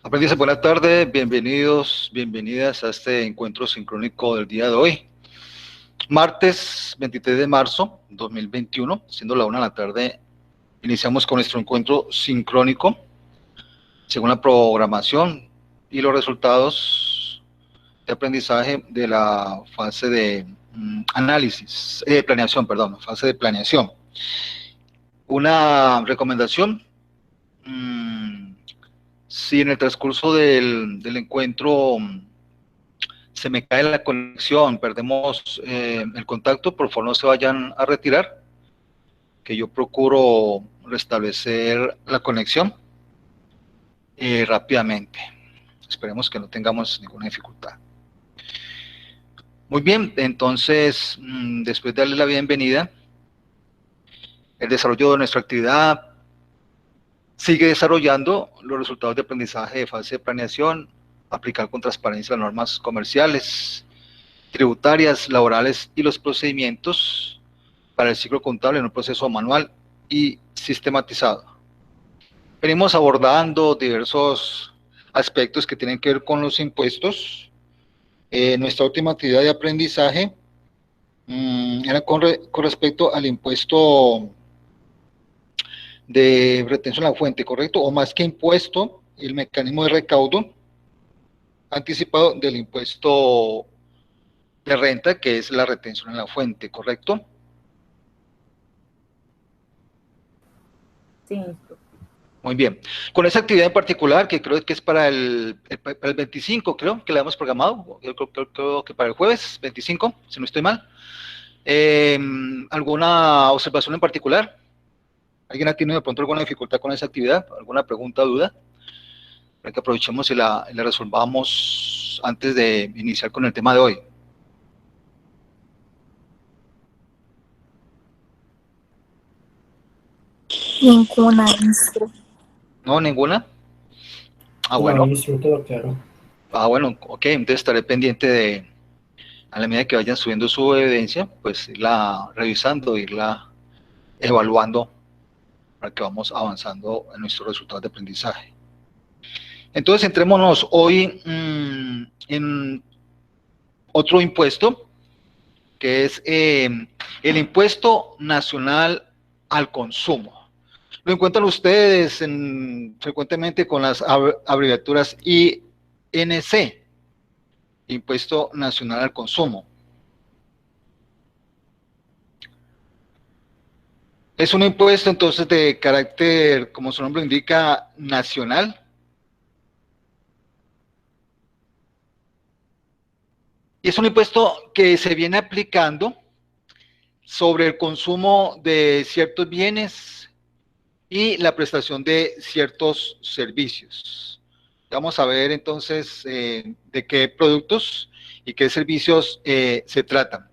Aprendices, buena tarde, bienvenidos, bienvenidas a este encuentro sincrónico del día de hoy. Martes 23 de marzo 2021, siendo la 1 de la tarde, iniciamos con nuestro encuentro sincrónico, según la programación y los resultados de aprendizaje de la fase de fase de planeación. Una recomendación, si en el transcurso del encuentro se me cae la conexión, perdemos el contacto, por favor no se vayan a retirar, que yo procuro restablecer la conexión rápidamente. Esperemos que no tengamos ninguna dificultad. Muy bien, entonces, después de darle la bienvenida, el desarrollo de nuestra actividad sigue desarrollando los resultados de aprendizaje de fase de planeación, aplicar con transparencia las normas comerciales, tributarias, laborales y los procedimientos para el ciclo contable en un proceso manual y sistematizado. Venimos abordando diversos aspectos que tienen que ver con los impuestos. Nuestra última actividad de aprendizaje era con respecto al impuesto de retención a la fuente, ¿correcto? O más que impuesto, el mecanismo de recaudo anticipado del impuesto de renta, que es la retención en la fuente, ¿correcto? Sí. Muy bien. Con esa actividad en particular, que creo que es para el 25, creo que la hemos programado, yo creo que para el jueves 25, si no estoy mal. ¿Alguna observación en particular? ¿Alguien ha tenido de pronto alguna dificultad con esa actividad? ¿Alguna pregunta o duda? Para que aprovechemos y la resolvamos antes de iniciar con el tema de hoy. Ninguna, maestro. ¿No? ¿Ninguna? No, Bueno. ministro, todo claro. Bueno, ok, entonces estaré pendiente de, a la medida que vayan subiendo su evidencia, pues irla revisando, irla evaluando para que vamos avanzando en nuestros resultados de aprendizaje. Entonces, entrémonos hoy en otro impuesto, que es el impuesto nacional al consumo. Lo encuentran ustedes frecuentemente con las abreviaturas INC, Impuesto Nacional al Consumo. Es un impuesto entonces de carácter, como su nombre indica, nacional. Y es un impuesto que se viene aplicando sobre el consumo de ciertos bienes y la prestación de ciertos servicios. Vamos a ver entonces de qué productos y qué servicios se tratan.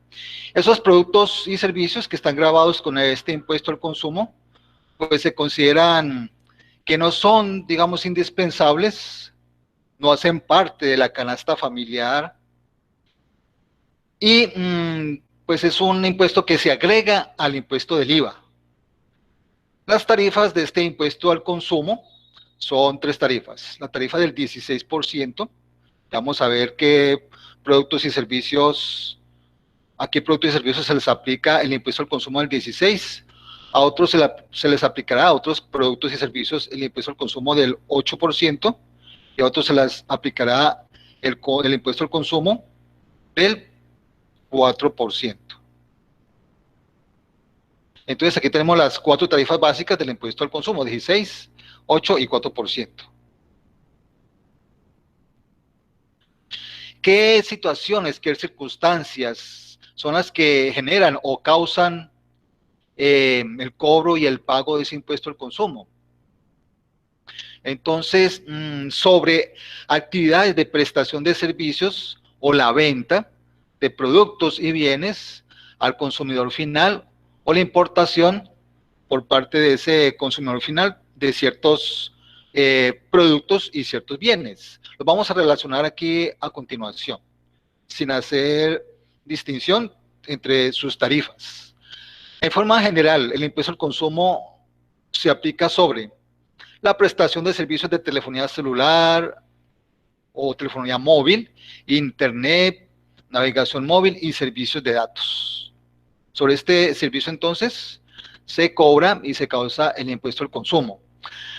Esos productos y servicios que están grabados con este impuesto al consumo, pues se consideran que no son, digamos, indispensables, no hacen parte de la canasta familiar y pues es un impuesto que se agrega al impuesto del IVA. Las tarifas de este impuesto al consumo son 3 tarifas. La tarifa del 16%, vamos a ver qué productos y servicios, a qué productos y servicios se les aplica el impuesto al consumo del 16%. A otros se les aplicará a otros productos y servicios el impuesto al consumo del 8%, y a otros se les aplicará el impuesto al consumo del 4%. Entonces aquí tenemos las 4 tarifas básicas del impuesto al consumo, 16, 8 y 4%. ¿Qué situaciones, qué circunstancias son las que generan o causan el cobro y el pago de ese impuesto al consumo? Entonces, sobre actividades de prestación de servicios o la venta de productos y bienes al consumidor final o la importación por parte de ese consumidor final de ciertos productos y ciertos bienes. Los vamos a relacionar aquí a continuación, sin hacer distinción entre sus tarifas. En forma general, el impuesto al consumo se aplica sobre la prestación de servicios de telefonía celular o telefonía móvil, internet, navegación móvil y servicios de datos. Sobre este servicio, entonces, se cobra y se causa el impuesto al consumo.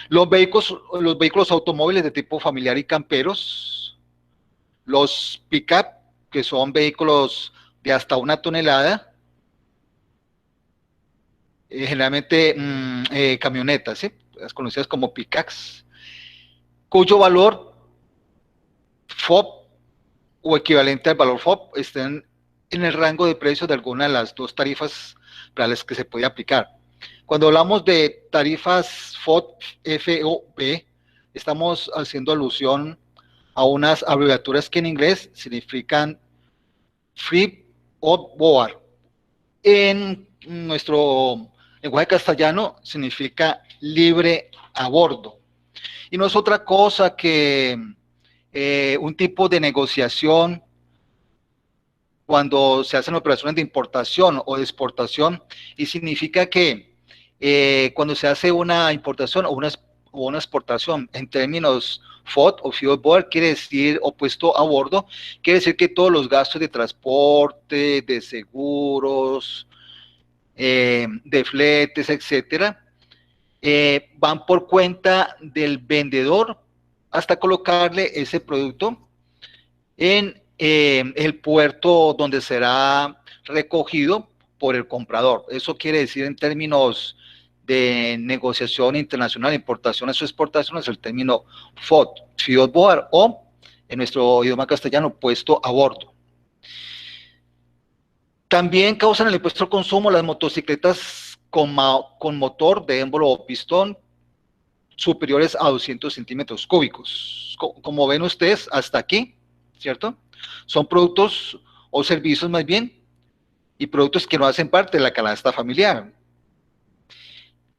Los vehículos automóviles de tipo familiar y camperos, los pick-up, que son vehículos de hasta 1 tonelada, generalmente camionetas, ¿sí? Las conocidas como pick-ups, cuyo valor FOB o equivalente al valor FOB estén en el rango de precios de alguna de las dos tarifas para las que se puede aplicar. Cuando hablamos de tarifas FOB, FOB, estamos haciendo alusión a unas abreviaturas que en inglés significan Free on Board. En nuestro lenguaje castellano significa libre a bordo. Y no es otra cosa que un tipo de negociación cuando se hacen operaciones de importación o de exportación, y significa que cuando se hace una importación o una exportación en términos FOB o Fuel Board, quiere decir, o puesto a bordo, quiere decir que todos los gastos de transporte, de seguros, de fletes, etcétera, van por cuenta del vendedor hasta colocarle ese producto en el puerto donde será recogido por el comprador. Eso quiere decir, en términos de negociación internacional, importaciones o exportaciones, el término FOB, Fuel Board, o en nuestro idioma castellano, puesto a bordo. También causan el impuesto al consumo las motocicletas con motor de émbolo o pistón superiores a 200 centímetros cúbicos. Como ven ustedes hasta aquí, ¿cierto? Son productos o servicios más bien, y productos que no hacen parte de la canasta familiar.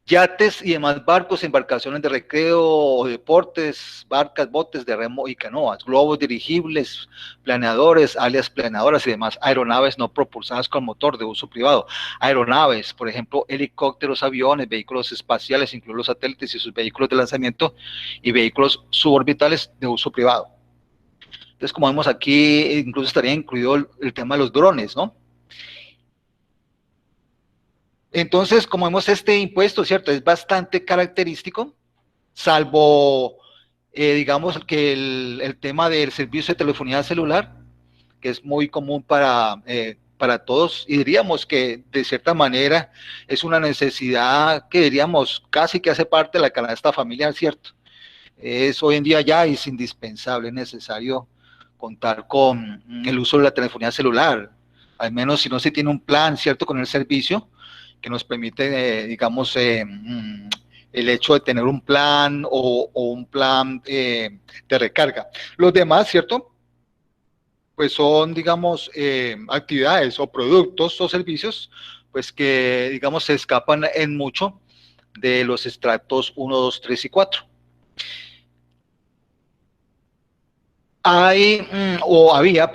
Yates y demás barcos, embarcaciones de recreo o deportes, barcas, botes de remo y canoas, globos dirigibles, planeadores, alias planeadoras y demás, aeronaves no propulsadas con motor de uso privado, aeronaves, por ejemplo, helicópteros, aviones, vehículos espaciales, incluidos los satélites y sus vehículos de lanzamiento, y vehículos suborbitales de uso privado. Entonces, como vemos aquí, incluso estaría incluido el tema de los drones, ¿no? Entonces, como vemos, este impuesto, ¿cierto?, es bastante característico, salvo, digamos, que el tema del servicio de telefonía celular, que es muy común para todos, y diríamos que, de cierta manera, es una necesidad que diríamos casi que hace parte de la canasta familiar, ¿cierto? Es hoy en día ya es indispensable, es necesario contar con el uso de la telefonía celular, al menos si no se tiene un plan, ¿cierto?, con el servicio, que nos permite, digamos, el hecho de tener un plan o un plan de recarga. Los demás, ¿cierto?, pues son, digamos, actividades o productos o servicios, pues que, digamos, se escapan en mucho de los extractos 1, 2, 3 y 4. Había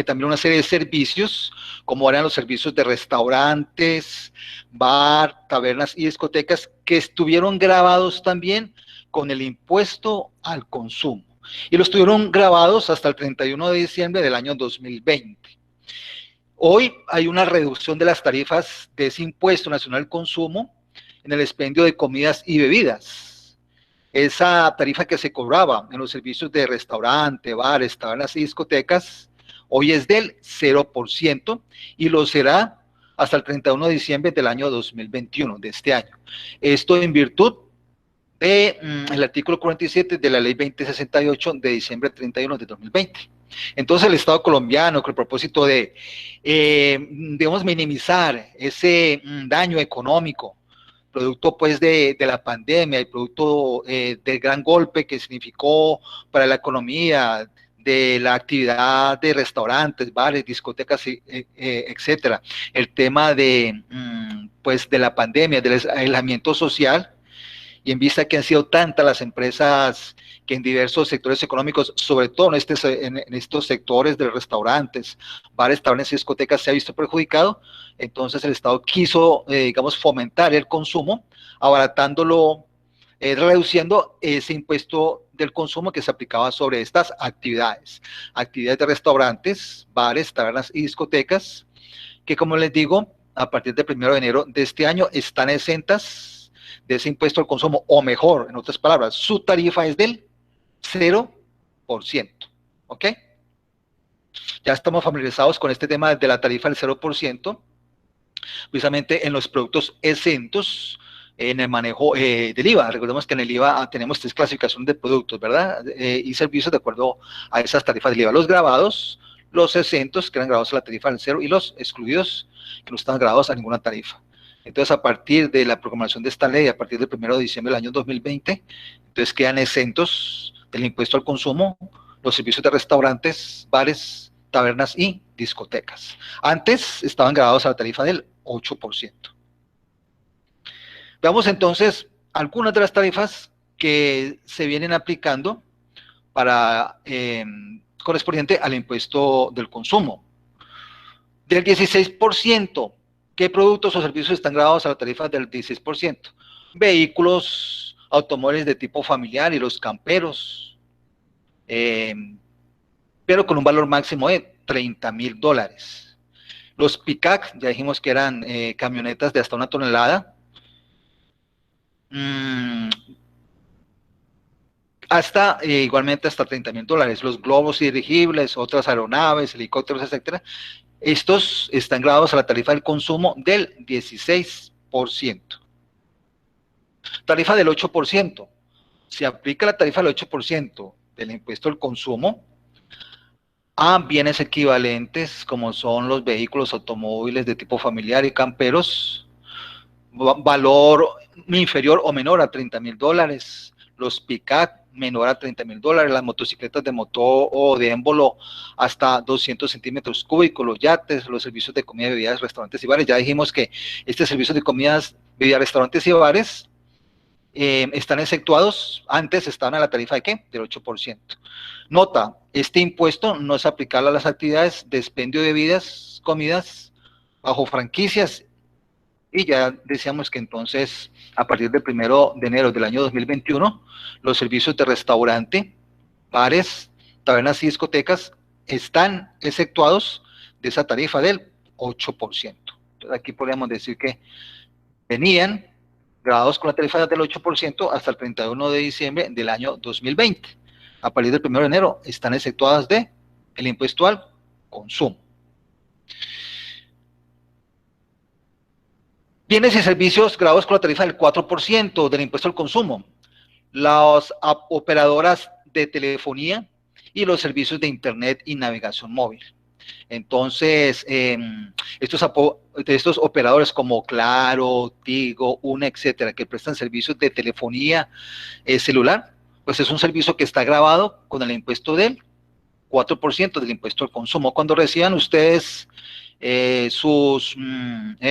también una serie de servicios, como eran los servicios de restaurantes, bar, tabernas y discotecas, que estuvieron grabados también con el impuesto al consumo. Y los estuvieron grabados hasta el 31 de diciembre del año 2020. Hoy hay una reducción de las tarifas de ese impuesto nacional al consumo en el expendio de comidas y bebidas. Esa tarifa que se cobraba en los servicios de restaurante, bares, tabernas y discotecas, hoy es del 0% y lo será hasta el 31 de diciembre del año 2021, de este año. Esto en virtud del artículo 47 de la ley 2068 de diciembre 31 de 2020. Entonces el Estado colombiano, con el propósito de, digamos, minimizar ese daño económico, producto pues de la pandemia, el producto del gran golpe que significó para la economía, de la actividad de restaurantes, bares, discotecas, etcétera, el tema de, pues, de la pandemia, del aislamiento social, y en vista que han sido tantas las empresas que en diversos sectores económicos, sobre todo en estos sectores de restaurantes, bares, tabernas y discotecas, se ha visto perjudicado, entonces el Estado quiso, digamos, fomentar el consumo, abaratándolo, reduciendo ese impuesto del consumo que se aplicaba sobre estas actividades de restaurantes, bares, tabernas y discotecas, que como les digo, a partir del 1 de enero de este año están exentas de ese impuesto al consumo, o mejor, en otras palabras, su tarifa es del 0%, ¿ok? Ya estamos familiarizados con este tema de la tarifa del 0%, precisamente en los productos exentos, en el manejo del IVA. Recordemos que en el IVA tenemos 3 clasificaciones de productos, ¿verdad? Y servicios de acuerdo a esas tarifas del IVA. Los grabados, los exentos, que eran grabados a la tarifa del 0, y los excluidos, que no estaban grabados a ninguna tarifa. Entonces, a partir de la proclamación de esta ley, a partir del 1 de diciembre del año 2020, entonces quedan exentos del impuesto al consumo los servicios de restaurantes, bares, tabernas y discotecas. Antes estaban grabados a la tarifa del 8%. Veamos entonces algunas de las tarifas que se vienen aplicando para correspondiente al impuesto del consumo. Del 16%, ¿qué productos o servicios están grabados a la tarifa del 16%? Vehículos, automóviles de tipo familiar y los camperos, pero con un valor máximo de $30,000. Los PICAC, ya dijimos que eran camionetas de hasta 1 tonelada, hasta igualmente hasta $30,000. Los globos y dirigibles, otras aeronaves, helicópteros, etcétera, estos están grabados a la tarifa del consumo del 16%. Tarifa del 8%. Se aplica la tarifa del 8% del impuesto al consumo a bienes equivalentes como son los vehículos, automóviles de tipo familiar y camperos, valor inferior o menor a $30,000, los pick-up menor a $30,000, las motocicletas de motor o de émbolo hasta 200 centímetros cúbicos, los yates, los servicios de comida, bebidas, restaurantes y bares. Ya dijimos que este servicio de comidas, bebidas, restaurantes y bares están exceptuados. Antes estaban a la tarifa de ¿qué? Del 8%. Nota, este impuesto no es aplicable a las actividades de expendio de bebidas, comidas bajo franquicias. Y ya decíamos que entonces, a partir del 1 de enero del año 2021, los servicios de restaurante, bares, tabernas y discotecas están exceptuados de esa tarifa del 8%. Entonces aquí podríamos decir que venían grabados con la tarifa del 8% hasta el 31 de diciembre del año 2020. A partir del 1 de enero están exceptuadas del impuesto al consumo. Bienes y servicios grabados con la tarifa del 4% del impuesto al consumo. Las operadoras de telefonía y los servicios de internet y navegación móvil. Entonces, estos operadores como Claro, Tigo, Una, etcétera, que prestan servicios de telefonía celular, pues es un servicio que está grabado con el impuesto del 4% del impuesto al consumo. Cuando reciban ustedes sus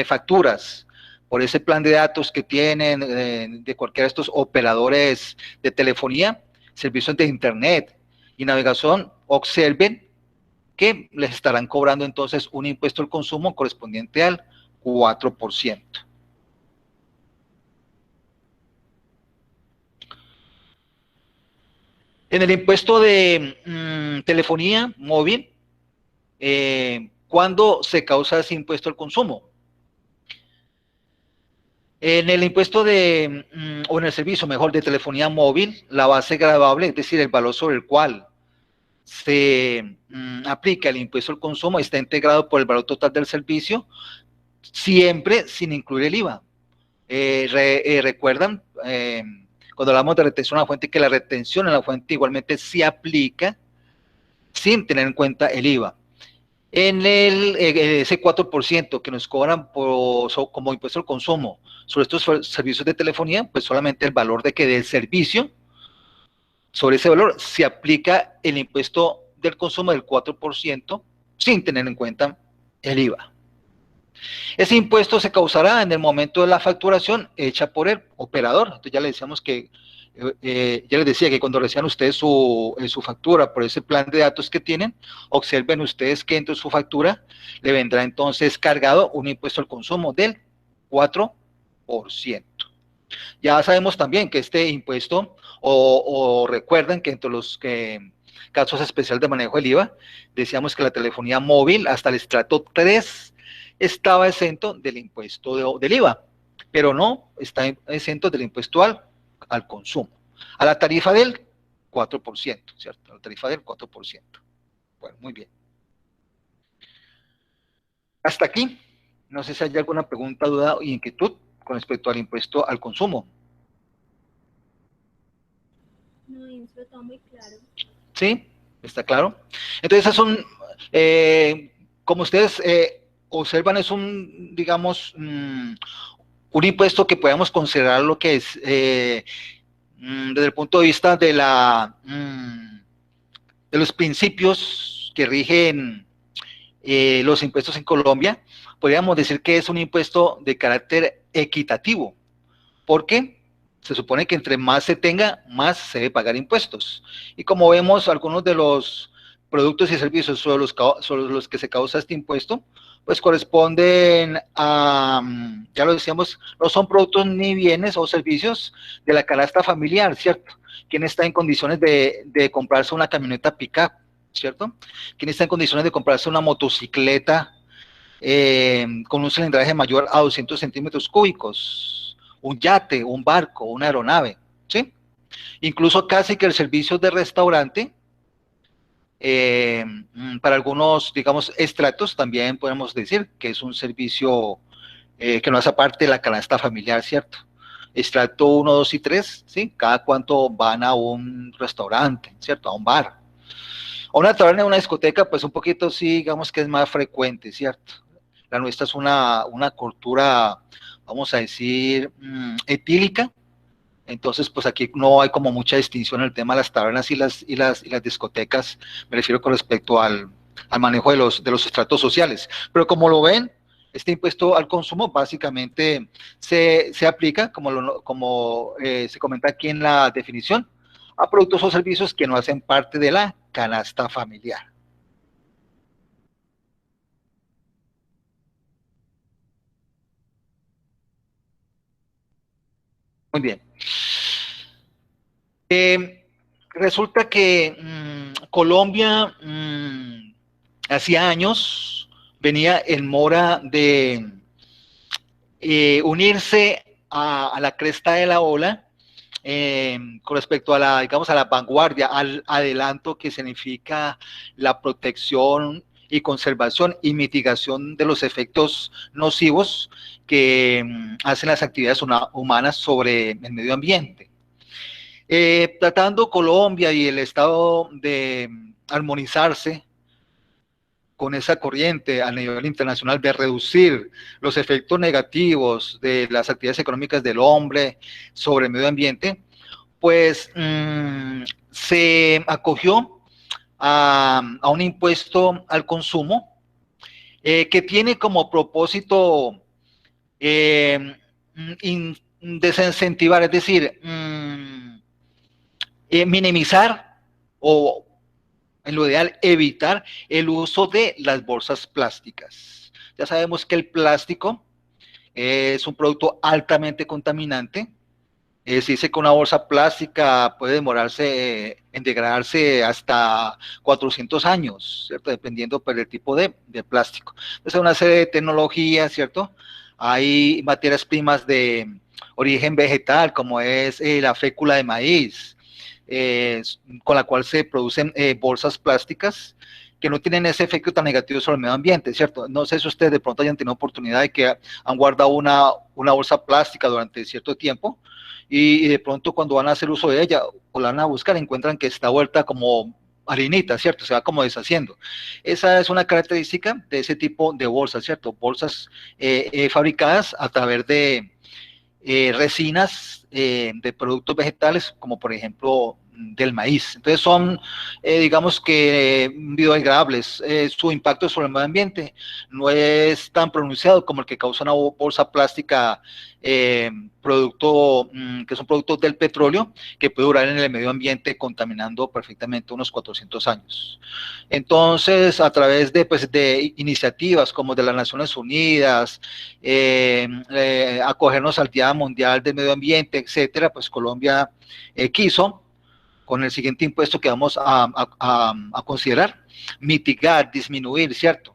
facturas por ese plan de datos que tienen de cualquiera de estos operadores de telefonía, servicios de internet y navegación, observen que les estarán cobrando entonces un impuesto al consumo correspondiente al 4%. En el impuesto de telefonía móvil, ¿cuándo se causa ese impuesto al consumo? En el impuesto o en el servicio, mejor, de telefonía móvil, la base gravable, es decir, el valor sobre el cual se aplica el impuesto al consumo, está integrado por el valor total del servicio, siempre sin incluir el IVA. ¿Recuerdan cuando hablamos de retención a la fuente, que la retención a la fuente igualmente se aplica sin tener en cuenta el IVA? En ese 4% que nos cobran como impuesto al consumo sobre estos servicios de telefonía, pues solamente el valor del servicio, sobre ese valor se aplica el impuesto del consumo del 4% sin tener en cuenta el IVA. Ese impuesto se causará en el momento de la facturación hecha por el operador. Entonces ya le decíamos que, ya les decía que cuando reciban ustedes su factura por ese plan de datos que tienen, observen ustedes que dentro de su factura le vendrá entonces cargado un impuesto al consumo del 4%. Ya sabemos también que este impuesto, o recuerden que entre los casos especiales de manejo del IVA, decíamos que la telefonía móvil hasta el estrato 3 estaba exento del impuesto del IVA, pero no está exento del impuesto al consumo, a la tarifa del 4%, ¿cierto? A la tarifa del 4%. Bueno, muy bien. Hasta aquí. No sé si hay alguna pregunta, duda o inquietud con respecto al impuesto al consumo. No, eso está muy claro. ¿Sí? ¿Está claro? Entonces, esas son, como ustedes observan, es un, digamos, un impuesto que podemos considerar lo que es, desde el punto de vista de de los principios que rigen los impuestos en Colombia, podríamos decir que es un impuesto de carácter equitativo, porque se supone que entre más se tenga, más se debe pagar impuestos. Y como vemos, algunos de los productos y servicios sobre los que se causa este impuesto, pues corresponden a, ya lo decíamos, no son productos ni bienes o servicios de la canasta familiar, ¿cierto? ¿Quién está en condiciones de comprarse una camioneta pick-up, ¿cierto? ¿Quién está en condiciones de comprarse una motocicleta con un cilindraje mayor a 200 centímetros cúbicos? Un yate, un barco, una aeronave, ¿sí? Incluso casi que el servicio de restaurante, para algunos, digamos, estratos, también podemos decir que es un servicio que no hace parte de la canasta familiar, ¿cierto? Estrato 1, 2 y 3, ¿sí? Cada cuánto van a un restaurante, ¿cierto? A un bar. A una taberna, a una discoteca, pues un poquito sí, digamos que es más frecuente, ¿cierto? La nuestra es una cultura, vamos a decir, etílica. Entonces, pues aquí no hay como mucha distinción en el tema de las tabernas y las discotecas, me refiero con respecto al manejo de los estratos sociales. Pero como lo ven, este impuesto al consumo básicamente se aplica, como se comenta aquí en la definición, a productos o servicios que no hacen parte de la canasta familiar. Muy bien. Resulta que Colombia hacía años venía en mora de unirse a la cresta de la ola con respecto a la, digamos, a la vanguardia, al adelanto que significa la protección y conservación y mitigación de los efectos nocivos que hacen las actividades humanas sobre el medio ambiente. Tratando Colombia y el Estado de armonizarse con esa corriente a nivel internacional de reducir los efectos negativos de las actividades económicas del hombre sobre el medio ambiente, pues se acogió a un impuesto al consumo que tiene como propósito desincentivar, es decir, minimizar o en lo ideal evitar el uso de las bolsas plásticas. Ya sabemos que el plástico es un producto altamente contaminante. Se dice que una bolsa plástica puede demorarse en degradarse hasta 400 años, ¿cierto? Dependiendo del tipo de plástico. Entonces hay una serie de tecnologías, ¿cierto? Hay materias primas de origen vegetal, como es la fécula de maíz, con la cual se producen bolsas plásticas que no tienen ese efecto tan negativo sobre el medio ambiente, ¿cierto? No sé si ustedes de pronto hayan tenido oportunidad de que han guardado una bolsa plástica durante cierto tiempo y de pronto cuando van a hacer uso de ella o la van a buscar encuentran que está vuelta como harinita, ¿cierto? Se va como deshaciendo. Esa es una característica de ese tipo de bolsas, ¿cierto? Bolsas fabricadas a través de resinas de productos vegetales, como por ejemplo del maíz. Entonces son, digamos que, biodegradables. Su impacto sobre el medio ambiente no es tan pronunciado como el que causa una bolsa plástica, que son productos del petróleo, que puede durar en el medio ambiente contaminando perfectamente unos 400 años. Entonces, a través de, pues, de iniciativas como de las Naciones Unidas, acogernos al Día Mundial del Medio Ambiente, etcétera, pues Colombia quiso, con el siguiente impuesto que vamos a considerar, mitigar, disminuir, ¿cierto?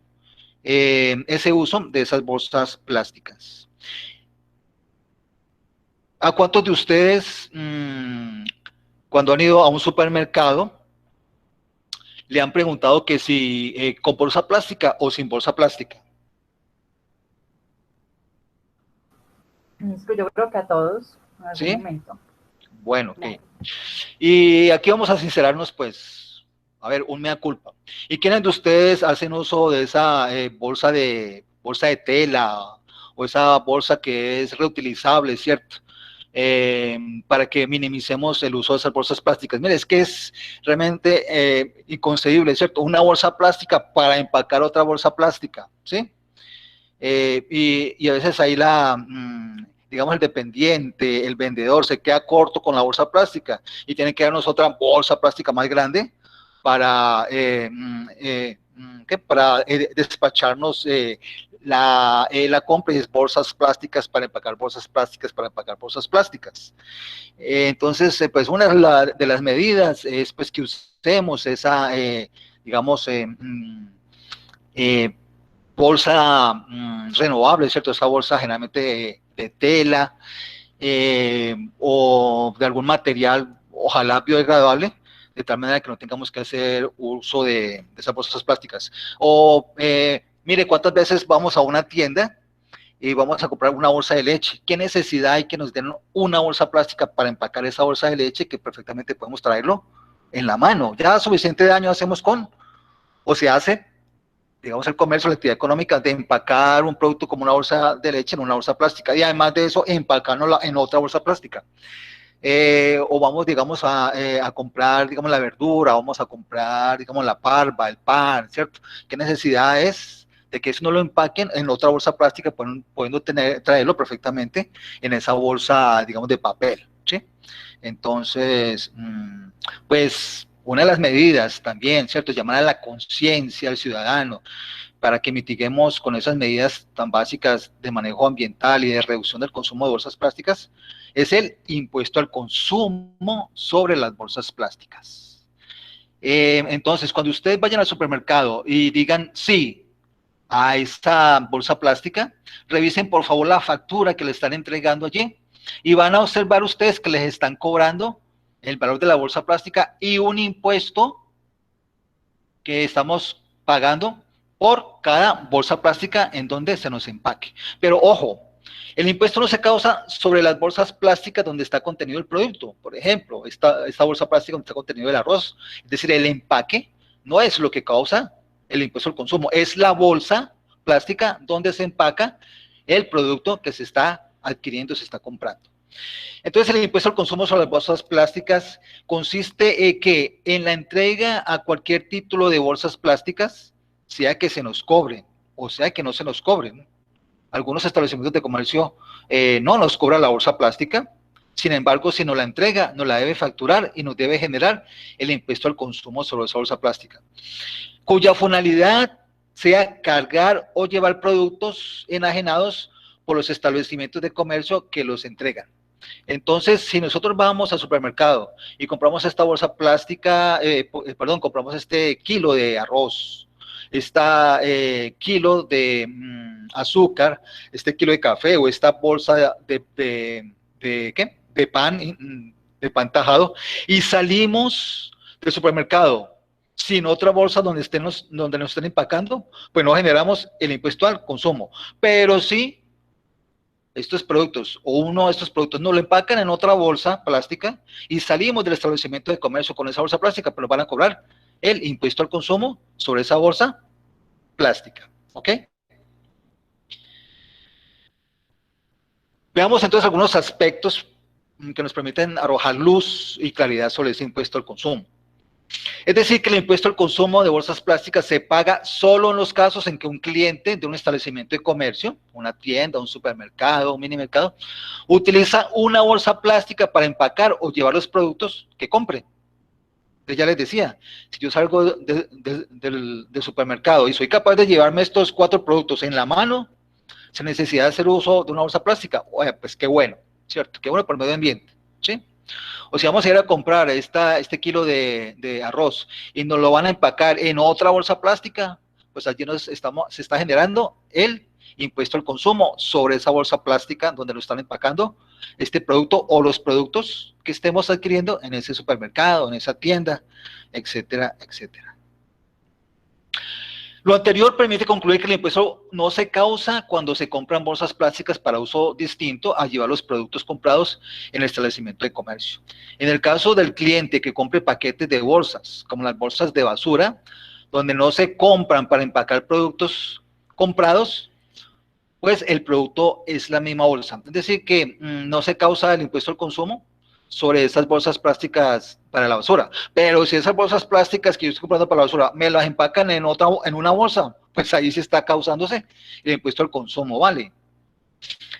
Ese uso de esas bolsas plásticas. ¿A cuántos de ustedes, cuando han ido a un supermercado, le han preguntado que si con bolsa plástica o sin bolsa plástica? Pues yo creo que a todos, en algún ¿Sí? momento. Bueno, ok. Y aquí vamos a sincerarnos, pues, a ver, un mea culpa. ¿Y quiénes de ustedes hacen uso de esa bolsa de tela o esa bolsa que es reutilizable, ¿cierto? Para que minimicemos el uso de esas bolsas plásticas. Mire, es que es realmente inconcebible, ¿cierto? Una bolsa plástica para empacar otra bolsa plástica, ¿sí? Y a veces ahí digamos, el dependiente, el vendedor, se queda corto con la bolsa plástica y tiene que darnos otra bolsa plástica más grande para, para despacharnos la compra de bolsas plásticas para empacar bolsas plásticas, para empacar bolsas plásticas. Entonces, pues una de las medidas es pues que usemos esa, digamos, bolsa renovable, ¿cierto? Esa bolsa generalmente de tela o de algún material, ojalá biodegradable, de tal manera que no tengamos que hacer uso de esas bolsas plásticas. O, mire, ¿cuántas veces vamos a una tienda y vamos a comprar una bolsa de leche? ¿Qué necesidad hay que nos den una bolsa plástica para empacar esa bolsa de leche que perfectamente podemos traerlo en la mano? Ya suficiente daño hacemos o se hace, digamos, el comercio, la actividad económica, de empacar un producto como una bolsa de leche en una bolsa plástica y además de eso empacárnosla en otra bolsa plástica. O vamos, digamos, a comprar, digamos, la verdura, vamos a comprar, digamos, la parva, el pan, ¿cierto? ¿Qué necesidad es de que eso no lo empaquen en otra bolsa plástica, pudiendo traerlo perfectamente en esa bolsa, digamos, de papel, ¿sí? Entonces, pues, una de las medidas también, ¿cierto? Llamar a la conciencia al ciudadano para que mitiguemos con esas medidas tan básicas de manejo ambiental y de reducción del consumo de bolsas plásticas, es el impuesto al consumo sobre las bolsas plásticas. Entonces, cuando ustedes vayan al supermercado y digan sí a esta bolsa plástica, revisen por favor la factura que le están entregando allí y van a observar ustedes que les están cobrando el valor de la bolsa plástica y un impuesto que estamos pagando por cada bolsa plástica en donde se nos empaque. Pero ojo, el impuesto no se causa sobre las bolsas plásticas donde está contenido el producto. Por ejemplo, esta bolsa plástica donde está contenido el arroz. Es decir, el empaque no es lo que causa el impuesto al consumo, es la bolsa plástica donde se empaca el producto que se está adquiriendo, se está comprando. Entonces, el impuesto al consumo sobre las bolsas plásticas consiste en la entrega a cualquier título de bolsas plásticas, sea que se nos cobren o sea que no se nos cobren. Algunos establecimientos de comercio no nos cobran la bolsa plástica, sin embargo, si nos la entrega, nos la debe facturar y nos debe generar el impuesto al consumo sobre esa bolsa plástica, cuya finalidad sea cargar o llevar productos enajenados por los establecimientos de comercio que los entregan. Entonces, si nosotros vamos al supermercado y compramos esta bolsa plástica, compramos este kilo de arroz, este kilo de azúcar, este kilo de café o esta bolsa de pan tajado, y salimos del supermercado sin otra bolsa donde nos estén empacando, pues no generamos el impuesto al consumo. Pero sí, estos productos o uno de estos productos nos lo empacan en otra bolsa plástica y salimos del establecimiento de comercio con esa bolsa plástica, pero nos van a cobrar el impuesto al consumo sobre esa bolsa plástica. ¿Ok? Veamos entonces algunos aspectos que nos permiten arrojar luz y claridad sobre ese impuesto al consumo. Es decir, que el impuesto al consumo de bolsas plásticas se paga solo en los casos en que un cliente de un establecimiento de comercio, una tienda, un supermercado, un minimercado, utiliza una bolsa plástica para empacar o llevar los productos que compre. Ya les decía, si yo salgo del supermercado y soy capaz de llevarme estos 4 productos en la mano, sin necesidad de hacer uso de una bolsa plástica, oye, pues qué bueno, ¿cierto? Qué bueno para el medio ambiente, ¿sí? O si vamos a ir a comprar este kilo de arroz y nos lo van a empacar en otra bolsa plástica, pues allí se está generando el impuesto al consumo sobre esa bolsa plástica donde lo están empacando este producto o los productos que estemos adquiriendo en ese supermercado, en esa tienda, etcétera, etcétera. Lo anterior permite concluir que el impuesto no se causa cuando se compran bolsas plásticas para uso distinto a llevar los productos comprados en el establecimiento de comercio. En el caso del cliente que compre paquetes de bolsas, como las bolsas de basura, donde no se compran para empacar productos comprados, pues el producto es la misma bolsa. Es decir, que no se causa el impuesto al consumo sobre esas bolsas plásticas para la basura. Pero si esas bolsas plásticas que yo estoy comprando para la basura me las empacan en una bolsa, pues ahí se está causándose el impuesto al consumo, ¿vale?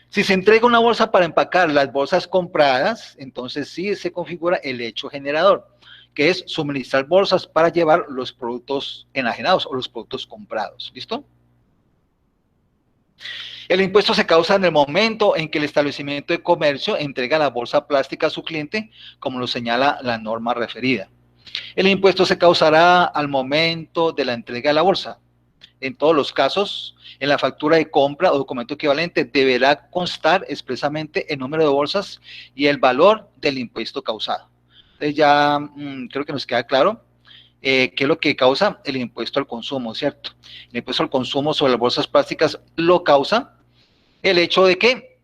Si se entrega una bolsa para empacar las bolsas compradas, entonces sí se configura el hecho generador, que es suministrar bolsas para llevar los productos enajenados o los productos comprados. ¿Listo? El impuesto se causa en el momento en que el establecimiento de comercio entrega la bolsa plástica a su cliente, como lo señala la norma referida. El impuesto se causará al momento de la entrega de la bolsa. En todos los casos, en la factura de compra o documento equivalente deberá constar expresamente el número de bolsas y el valor del impuesto causado. Entonces ya creo que nos queda claro qué es lo que causa el impuesto al consumo, ¿cierto? El impuesto al consumo sobre las bolsas plásticas lo causa el hecho de que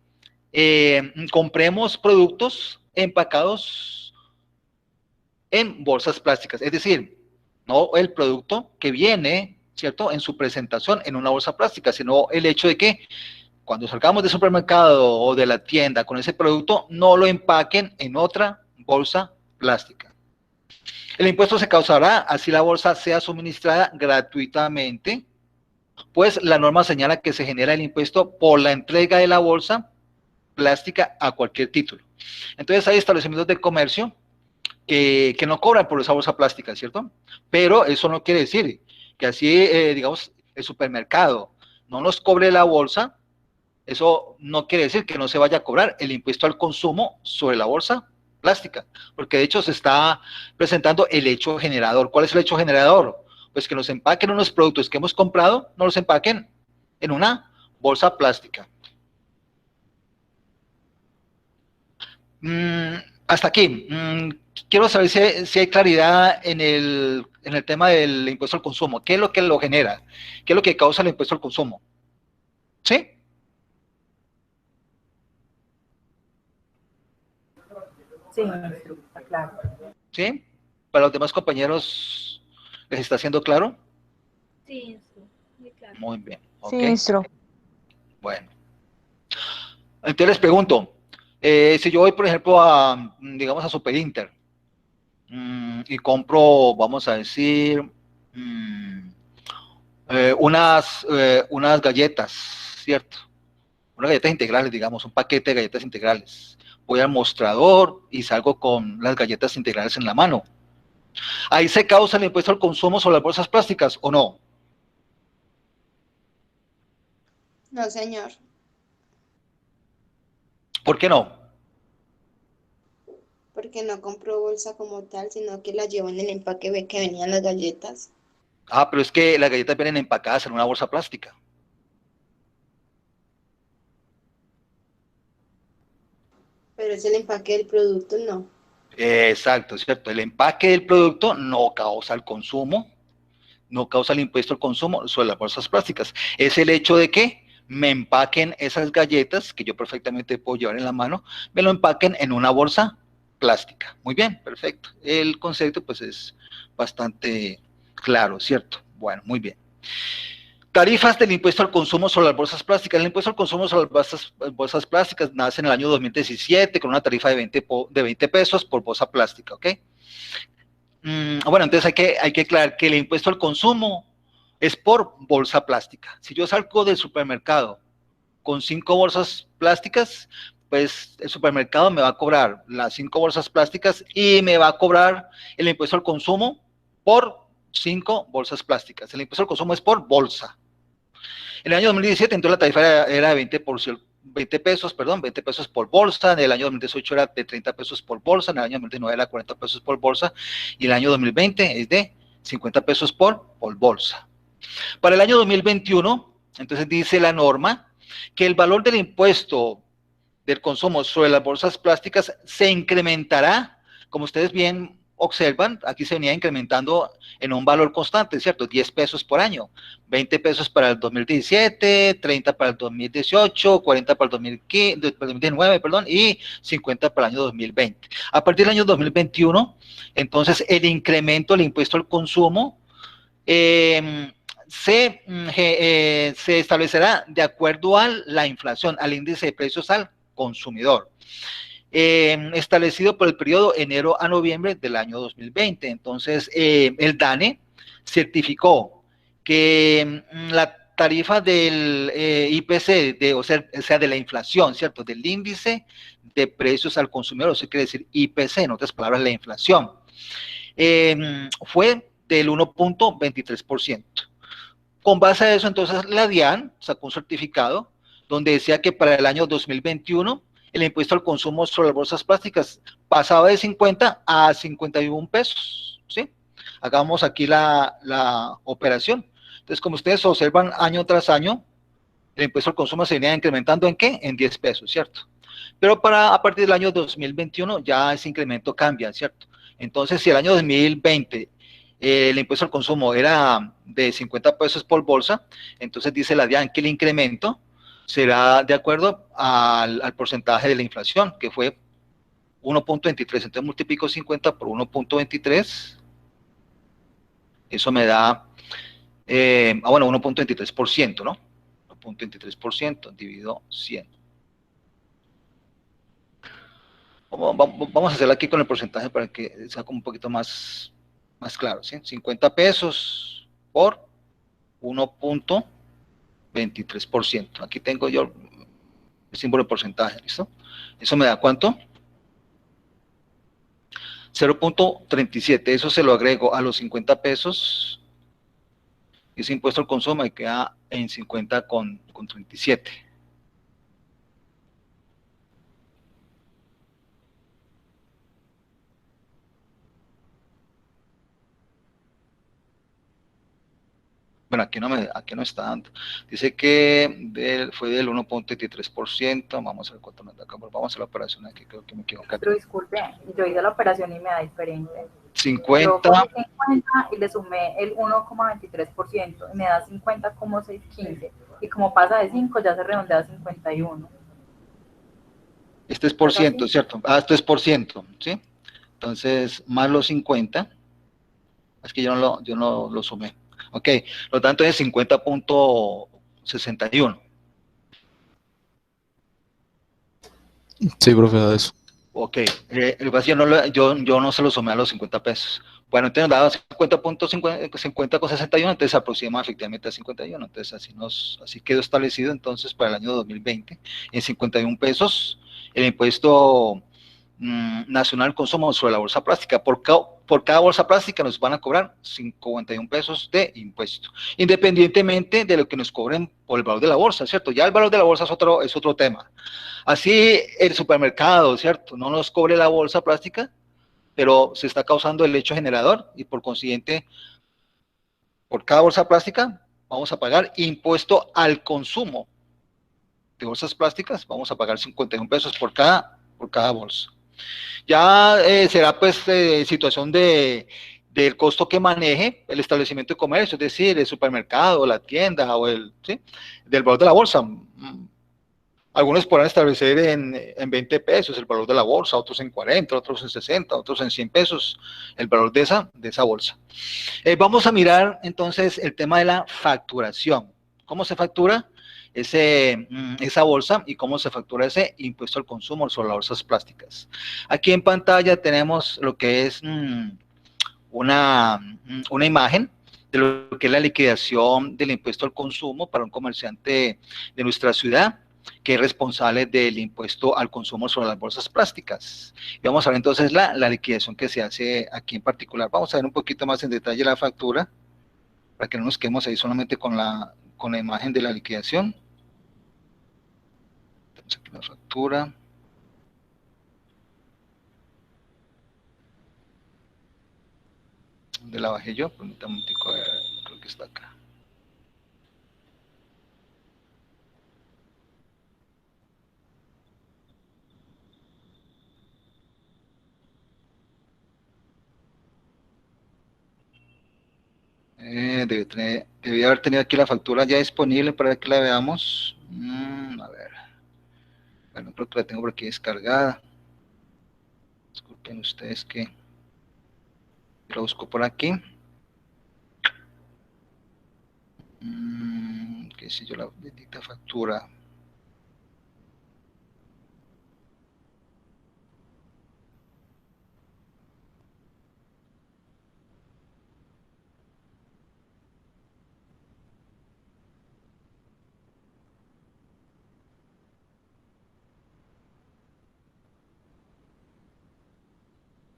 compremos productos empacados en bolsas plásticas, es decir, no el producto que viene, ¿cierto?, en su presentación en una bolsa plástica, sino el hecho de que cuando salgamos del supermercado o de la tienda con ese producto, no lo empaquen en otra bolsa plástica. El impuesto se causará así la bolsa sea suministrada gratuitamente, pues la norma señala que se genera el impuesto por la entrega de la bolsa plástica a cualquier título. Entonces hay establecimientos de comercio que no cobran por esa bolsa plástica, ¿cierto? Pero eso no quiere decir que así, digamos, el supermercado no nos cobre la bolsa, eso no quiere decir que no se vaya a cobrar el impuesto al consumo sobre la bolsa plástica, porque de hecho se está presentando el hecho generador. ¿Cuál es el hecho generador? Pues que nos empaquen unos productos que hemos comprado, no los empaquen en una bolsa plástica. Hasta aquí. Quiero saber si hay claridad en el tema del impuesto al consumo. ¿Qué es lo que lo genera? ¿Qué es lo que causa el impuesto al consumo? ¿Sí? Sí, está claro. ¿Sí? ¿Para los demás compañeros les está haciendo claro? Sí, muy claro. Muy bien. Sí, Okay. maestro. Bueno. Entonces les pregunto, si yo voy, por ejemplo, digamos, a Super Inter y compro, vamos a decir, unas galletas, ¿cierto? Unas galletas integrales, digamos, un paquete de galletas integrales. Voy al mostrador y salgo con las galletas integrales en la mano. ¿Ahí se causa el impuesto al consumo sobre las bolsas plásticas o no? No, señor. ¿Por qué no? Porque no compró bolsa como tal, sino que la llevó en el empaque, ve que venían las galletas. Ah, pero es que las galletas vienen empacadas en una bolsa plástica. Pero es el empaque del producto, no. Exacto, ¿cierto? El empaque del producto no causa el consumo, no causa el impuesto al consumo sobre las bolsas plásticas. Es el hecho de que me empaquen esas galletas, que yo perfectamente puedo llevar en la mano, me lo empaquen en una bolsa plástica. Muy bien, perfecto. El concepto pues es bastante claro, ¿cierto? Bueno, muy bien. Tarifas del impuesto al consumo sobre las bolsas plásticas. El impuesto al consumo sobre las bolsas plásticas nace en el año 2017 con una tarifa de 20 pesos por bolsa plástica, ¿ok? Bueno, entonces hay que aclarar que el impuesto al consumo es por bolsa plástica. Si yo salgo del supermercado con 5 bolsas plásticas, pues el supermercado me va a cobrar las 5 bolsas plásticas y me va a cobrar el impuesto al consumo por 5 bolsas plásticas. El impuesto al consumo es por bolsa. En el año 2017, entonces la tarifa era de 20 pesos por bolsa. En el año 2018 era de 30 pesos por bolsa. En el año 2019 era 40 pesos por bolsa. Y en el año 2020 es de 50 pesos por bolsa. Para el año 2021, entonces dice la norma que el valor del impuesto del consumo sobre las bolsas plásticas se incrementará, como ustedes bien observan, aquí se venía incrementando en un valor constante, ¿cierto? 10 pesos por año, 20 pesos para el 2017, 30 para el 2018, 40 para el 2019, perdón, y 50 para el año 2020. A partir del año 2021, entonces el incremento del impuesto al consumo se establecerá de acuerdo a la inflación, al índice de precios al consumidor. Establecido por el periodo enero a noviembre del año 2020. Entonces, el DANE certificó que la tarifa del IPC, o sea, de la inflación, ¿cierto? Del índice de precios al consumidor, eso quiere decir IPC, en otras palabras, la inflación, fue del 1.23%. Con base a eso, entonces, la DIAN sacó un certificado donde decía que para el año 2021 el impuesto al consumo sobre las bolsas plásticas pasaba de 50 a 51 pesos, ¿sí? Hagamos aquí la operación. Entonces, como ustedes observan, año tras año, el impuesto al consumo se venía incrementando ¿en qué? En 10 pesos, ¿cierto? Pero a partir del año 2021 ya ese incremento cambia, ¿cierto? Entonces, si el año 2020 el impuesto al consumo era de 50 pesos por bolsa, entonces dice la DIAN que el incremento será de acuerdo al porcentaje de la inflación, que fue 1.23. Entonces multiplico 50 por 1.23. Eso me da, 1.23%, ¿no? 1.23% dividido 100. Vamos a hacerlo aquí con el porcentaje para que sea como un poquito más claro, ¿sí? 50 pesos por 1.23%. Aquí tengo yo el símbolo de porcentaje, ¿listo? ¿Eso me da cuánto? 0.37. Eso se lo agrego a los 50 pesos. Ese impuesto al consumo me queda en 50,37. Bueno, aquí no está dando. Dice que fue del 1.23%. Vamos a ver cuánto nos da acá. Vamos a la operación aquí, creo que me equivoqué. Pero disculpe, yo hice la operación y me da diferente. 50. Yo cogí 50 y le sumé el 1,23% y me da 50,615. Y como pasa de 5, ya se redondea a 51. Este es por ciento, ¿cierto? Esto es por ciento, ¿sí? Entonces, más los 50. Es que yo no lo sumé. Ok, lo tanto es 50.61. Sí, profe, da eso. Ok, yo no se lo sumé a los 50 pesos. Bueno, entonces daba 50,61, entonces se aproxima efectivamente a 51. Entonces así quedó establecido entonces para el año 2020 en 51 pesos el impuesto nacional al consumo sobre la bolsa plástica. Por cada bolsa plástica nos van a cobrar 51 pesos de impuesto, independientemente de lo que nos cobren por el valor de la bolsa, ¿cierto? Ya el valor de la bolsa es otro tema. Así el supermercado, ¿cierto? No nos cobre la bolsa plástica, pero se está causando el hecho generador y por consiguiente, por cada bolsa plástica vamos a pagar impuesto al consumo de bolsas plásticas, vamos a pagar 51 pesos por cada bolsa. Ya será pues situación del costo que maneje el establecimiento de comercio, es decir, el supermercado, la tienda o ¿sí? Del valor de la bolsa. Algunos podrán establecer en 20 pesos el valor de la bolsa, otros en 40, otros en 60, otros en 100 pesos el valor de esa bolsa. Vamos a mirar entonces el tema de la facturación. cómo se factura esa bolsa y cómo se factura ese impuesto al consumo sobre las bolsas plásticas. Aquí en pantalla tenemos lo que es una imagen de lo que es la liquidación del impuesto al consumo para un comerciante de nuestra ciudad que es responsable del impuesto al consumo sobre las bolsas plásticas. Y vamos a ver entonces la liquidación que se hace aquí en particular. Vamos a ver un poquito más en detalle la factura, para que no nos quedemos ahí solamente con la imagen de la liquidación. Tenemos aquí la factura. ¿Dónde la bajé yo? Permítame un momentico, creo que está acá. Debía haber tenido aquí la factura ya disponible para que la veamos. A ver. Bueno, creo que la tengo por aquí descargada. Disculpen ustedes que la busco por aquí. ¿Qué sé yo? La bendita factura.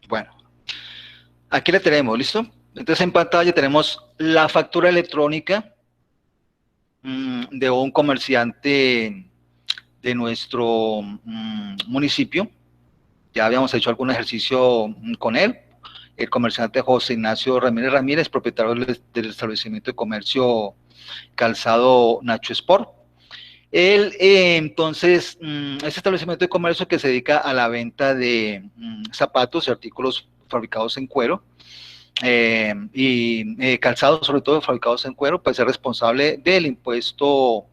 Bueno, aquí la tenemos, ¿listo? Entonces en pantalla tenemos la factura electrónica de un comerciante de nuestro municipio. Ya habíamos hecho algún ejercicio con él. El comerciante José Ignacio Ramírez Ramírez, propietario del establecimiento de comercio Calzado Nacho Sport. Él, entonces, ese establecimiento de comercio que se dedica a la venta de zapatos y artículos fabricados en cuero, y calzados sobre todo fabricados en cuero, pues es responsable del impuesto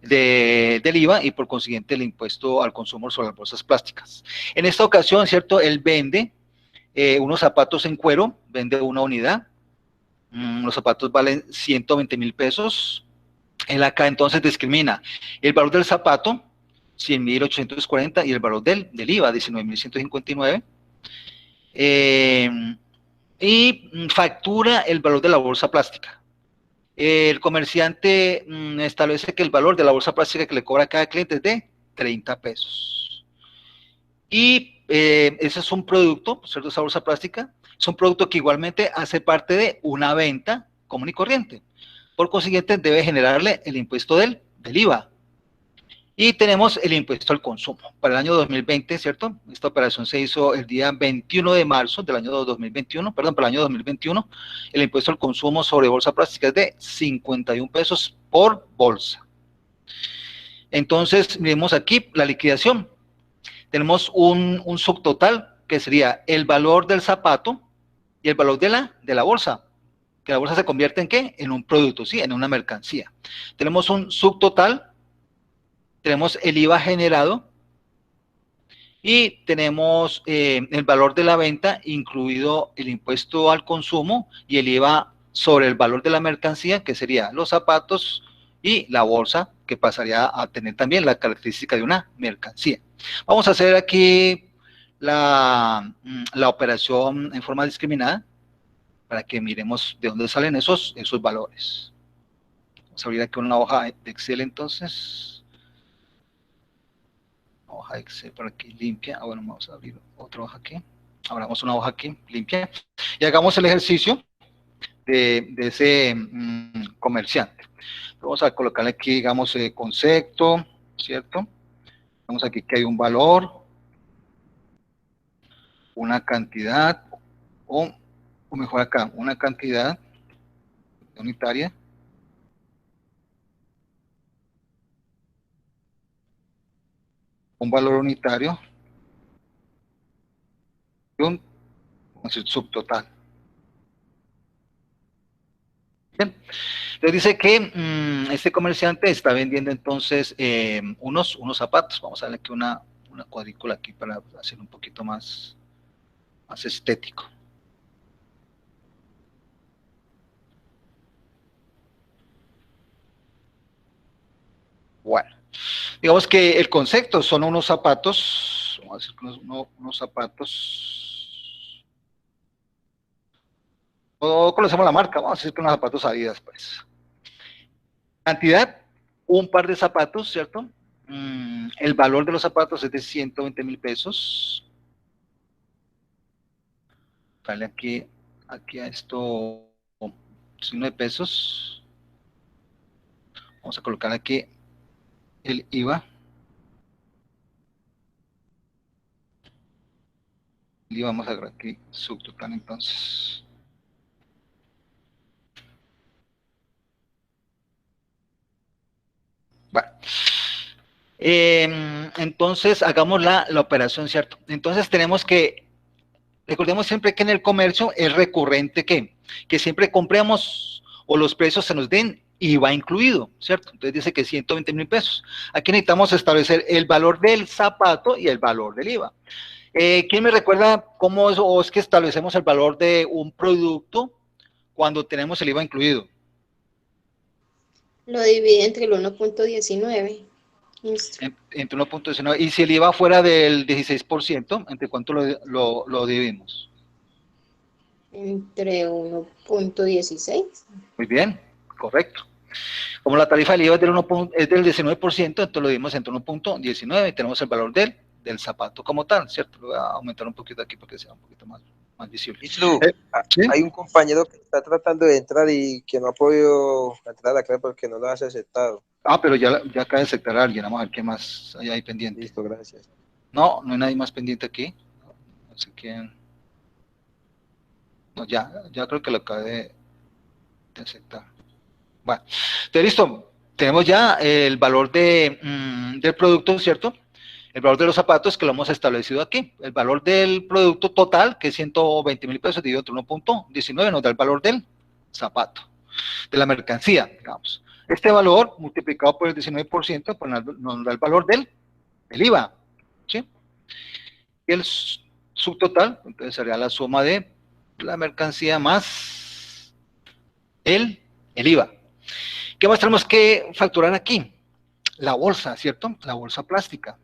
del IVA y por consiguiente el impuesto al consumo sobre las bolsas plásticas. En esta ocasión, ¿cierto? Él vende unos zapatos en cuero, vende una unidad, los zapatos valen 120,000 pesos. Él acá entonces discrimina el valor del zapato, 100,840, y el valor del IVA, 19,159. Y factura el valor de la bolsa plástica. El comerciante establece que el valor de la bolsa plástica que le cobra a cada cliente es de 30 pesos. Y ese es un producto, ¿cierto? Esa bolsa plástica es un producto que igualmente hace parte de una venta común y corriente. Por consiguiente, debe generarle el impuesto del IVA. Y tenemos el impuesto al consumo. Para el año 2020, ¿cierto? Esta operación se hizo el día 21 de marzo del año 2021, perdón, para el año 2021. El impuesto al consumo sobre bolsa plástica es de 51 pesos por bolsa. Entonces, miremos aquí la liquidación. Tenemos un subtotal, que sería el valor del zapato y el valor de la bolsa. Que la bolsa se convierte en ¿qué? En un producto, ¿sí? En una mercancía. Tenemos un subtotal, tenemos el IVA generado y tenemos el valor de la venta, incluido el impuesto al consumo y el IVA sobre el valor de la mercancía, que sería los zapatos y la bolsa, que pasaría a tener también la característica de una mercancía. Vamos a hacer aquí la operación en forma discriminada, para que miremos de dónde salen esos valores. Vamos a abrir aquí una hoja de Excel entonces. Hoja de Excel por aquí limpia. Bueno, vamos a abrir otra hoja aquí. Abramos una hoja aquí limpia. Y hagamos el ejercicio de ese comerciante. Vamos a colocarle aquí, digamos, concepto, ¿cierto? Vamos aquí que hay un valor, una cantidad, o mejor acá, una cantidad unitaria, un valor unitario y un subtotal. Bien. Entonces dice que este comerciante está vendiendo entonces unos zapatos. Vamos a darle aquí una cuadrícula aquí para hacer un poquito más estético. Bueno, digamos que el concepto son unos zapatos, vamos a decir que unos zapatos, o conocemos la marca, vamos a decir que unos zapatos Adidas, pues. Cantidad, un par de zapatos, ¿cierto? El valor de los zapatos es de 120,000 pesos. Vale, aquí a esto, signo de pesos. Vamos a colocar aquí el IVA. Y vamos a ver aquí subtotal entonces. Bueno. Entonces hagamos la operación, ¿cierto? Entonces tenemos que, recordemos siempre que en el comercio es recurrente que siempre compremos o los precios se nos den IVA incluido, ¿cierto? Entonces dice que 120,000 pesos. Aquí necesitamos establecer el valor del zapato y el valor del IVA. ¿Quién me recuerda cómo es que establecemos el valor de un producto cuando tenemos el IVA incluido? Lo divide entre el 1.19. Entre 1.19. Y si el IVA fuera del 16%, ¿entre cuánto lo dividimos? Entre 1.16. Muy bien, correcto. Como la tarifa del IVA es del 19%, entonces lo dividimos entre 1.19 y tenemos el valor del zapato como tal, ¿cierto? Lo voy a aumentar un poquito aquí para que sea un poquito más visible. Islu, ¿Sí? hay un compañero que está tratando de entrar y que no ha podido entrar a la clase porque no lo has aceptado. Pero ya acaba de aceptar a alguien, vamos a ver qué más hay ahí pendiente. Listo, gracias. No hay nadie más pendiente aquí. No sé quién. No, ya creo que lo acabé de aceptar. Bueno, entonces listo. Tenemos ya el valor del producto, ¿cierto? El valor de los zapatos que lo hemos establecido aquí. El valor del producto total, que es 120,000 pesos, dividido entre 1.19, nos da el valor del zapato, de la mercancía, digamos. Este valor, multiplicado por el 19%, pues nos da el valor del IVA, ¿sí? Y el subtotal, entonces sería la suma de la mercancía más el IVA. ¿Qué más tenemos que facturar aquí? La bolsa, ¿cierto? La bolsa plástica.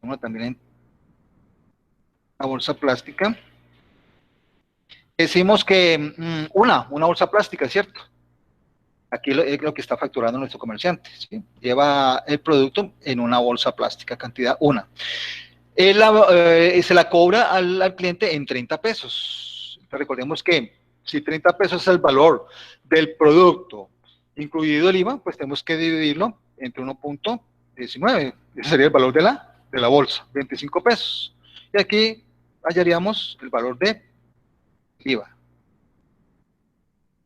Bueno, también la bolsa plástica. Decimos que una bolsa plástica, ¿cierto? Aquí es lo que está facturando nuestro comerciante, ¿sí? Lleva el producto en una bolsa plástica, cantidad 1. Se la cobra al cliente en 30 pesos. Entonces, recordemos que si 30 pesos es el valor del producto, incluido el IVA, pues tenemos que dividirlo entre 1.19. Ese sería el valor de la bolsa, 25 pesos. Y aquí hallaríamos el valor de IVA.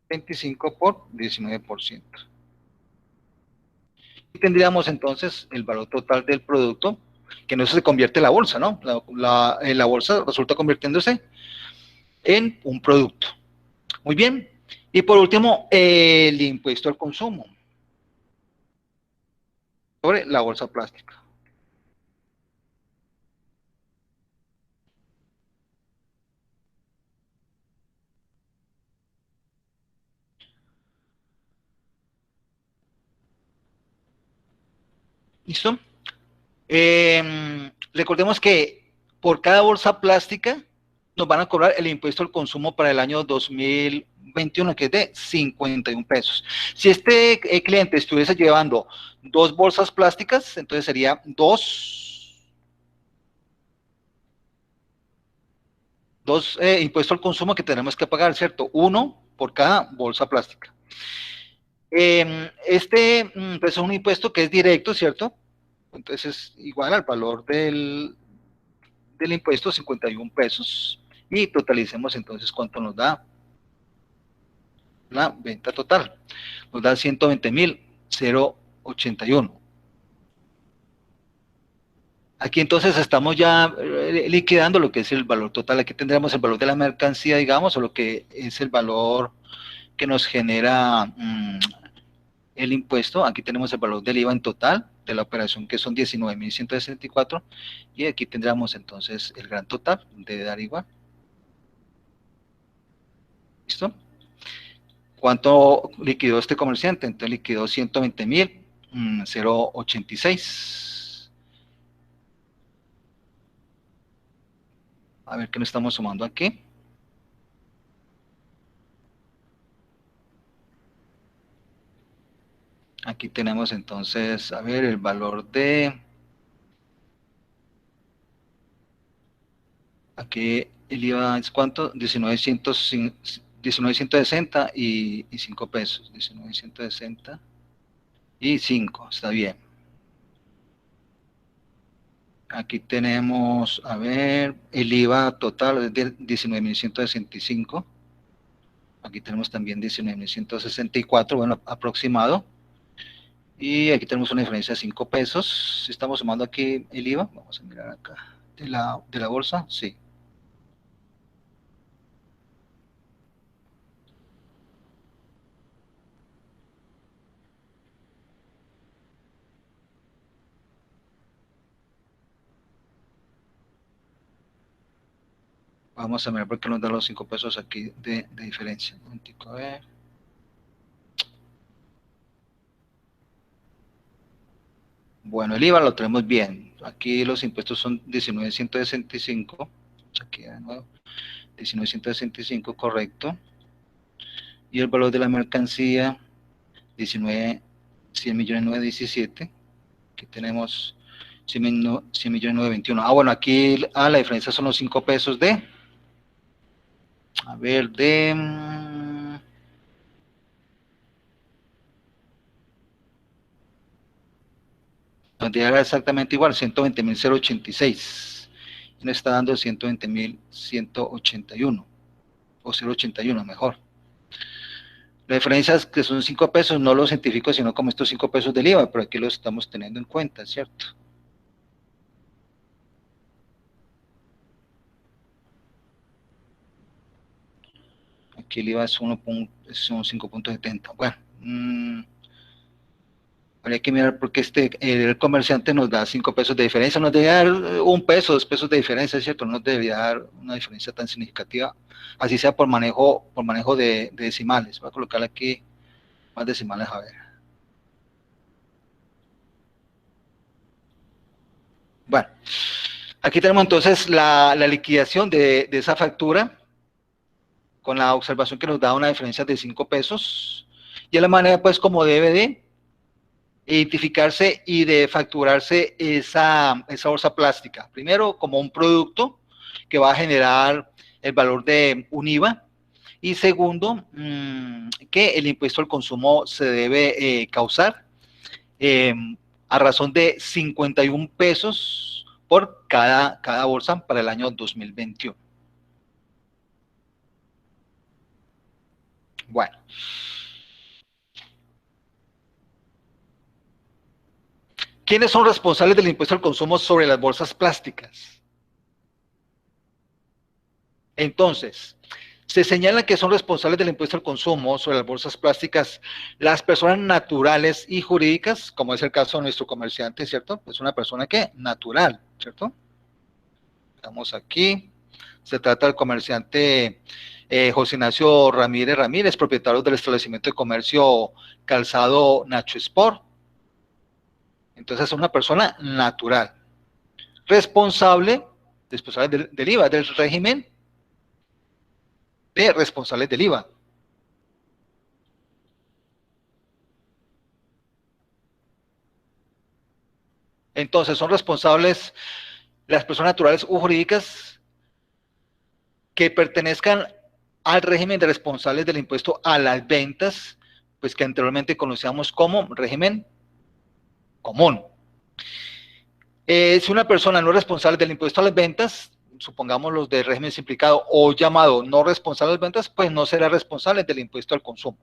25 por 19%. Y tendríamos entonces el valor total del producto, que no se convierte en la bolsa, ¿no? La bolsa resulta convirtiéndose en un producto. Muy bien. Y por último, el impuesto al consumo sobre la bolsa plástica. ¿Listo? Recordemos que por cada bolsa plástica nos van a cobrar el impuesto al consumo para el año 2021, que es de 51 pesos. Si este cliente estuviese llevando 2 bolsas plásticas, entonces sería 2 impuestos al consumo que tenemos que pagar, ¿cierto? 1 por cada bolsa plástica. Pues es un impuesto que es directo, ¿cierto? Entonces es igual al valor del impuesto, 51 pesos, y totalicemos entonces cuánto nos da la venta total. Nos da 120,081. Aquí entonces estamos ya liquidando lo que es el valor total. Aquí tendremos el valor de la mercancía, digamos, o lo que es el valor que nos genera el impuesto. Aquí tenemos el valor del IVA en total de la operación, que son 19,164, y aquí tendríamos entonces el gran total, debe dar igual. ¿Listo? ¿Cuánto liquidó este comerciante? Entonces liquidó 120.086. A ver qué nos estamos sumando aquí. Aquí tenemos entonces, a ver, el valor de... Aquí el IVA es ¿cuánto? 19.160 y 5 pesos. 19.160 y 5, está bien. Aquí tenemos, a ver, el IVA total es de 19.165. Aquí tenemos también 19.164, bueno, aproximado. Y aquí tenemos una diferencia de 5 pesos. Si estamos sumando aquí el IVA, vamos a mirar acá, de la bolsa, sí. Vamos a mirar por qué nos da los 5 pesos aquí de diferencia. Un momentico, a ver. Bueno, el IVA lo tenemos bien. Aquí los impuestos son 19.165. Aquí de nuevo. 19.165, correcto. Y el valor de la mercancía, 100.917. Aquí tenemos 100.921. Ah, bueno, aquí la diferencia son los 5 pesos de... A ver, nos llega exactamente igual, 120.086. Y nos está dando 120.181. O 0.81 mejor. La diferencia es que son 5 pesos, no los científicos, sino como estos 5 pesos del IVA, pero aquí los estamos teniendo en cuenta, ¿cierto? Aquí el IVA es 5.70. Bueno, habría que mirar porque el comerciante nos da 5 pesos de diferencia, nos debe dar 1 peso, 2 pesos de diferencia, ¿cierto? No nos debería dar una diferencia tan significativa, así sea por manejo de decimales. Voy a colocar aquí más decimales, a ver. Bueno, aquí tenemos entonces la liquidación de esa factura, con la observación que nos da una diferencia de 5 pesos, y es la manera pues como debe de identificarse y de facturarse esa bolsa plástica. Primero, como un producto que va a generar el valor de un IVA, y segundo, que el impuesto al consumo se debe causar a razón de 51 pesos por cada bolsa para el año 2021. Bueno. ¿Quiénes son responsables del impuesto al consumo sobre las bolsas plásticas? Entonces, se señala que son responsables del impuesto al consumo sobre las bolsas plásticas las personas naturales y jurídicas, como es el caso de nuestro comerciante, ¿cierto? Es una persona que natural, ¿cierto? Estamos aquí. Se trata del comerciante José Ignacio Ramírez, propietario del establecimiento de comercio Calzado Nacho Sport. Entonces es una persona natural, responsable del IVA, del régimen de responsables del IVA. Entonces son responsables las personas naturales o jurídicas que pertenezcan al régimen de responsables del impuesto a las ventas, pues que anteriormente conocíamos como régimen común. Si una persona no es responsable del impuesto a las ventas, supongamos los de régimen simplificado o llamado no responsable de las ventas, pues no será responsable del impuesto al consumo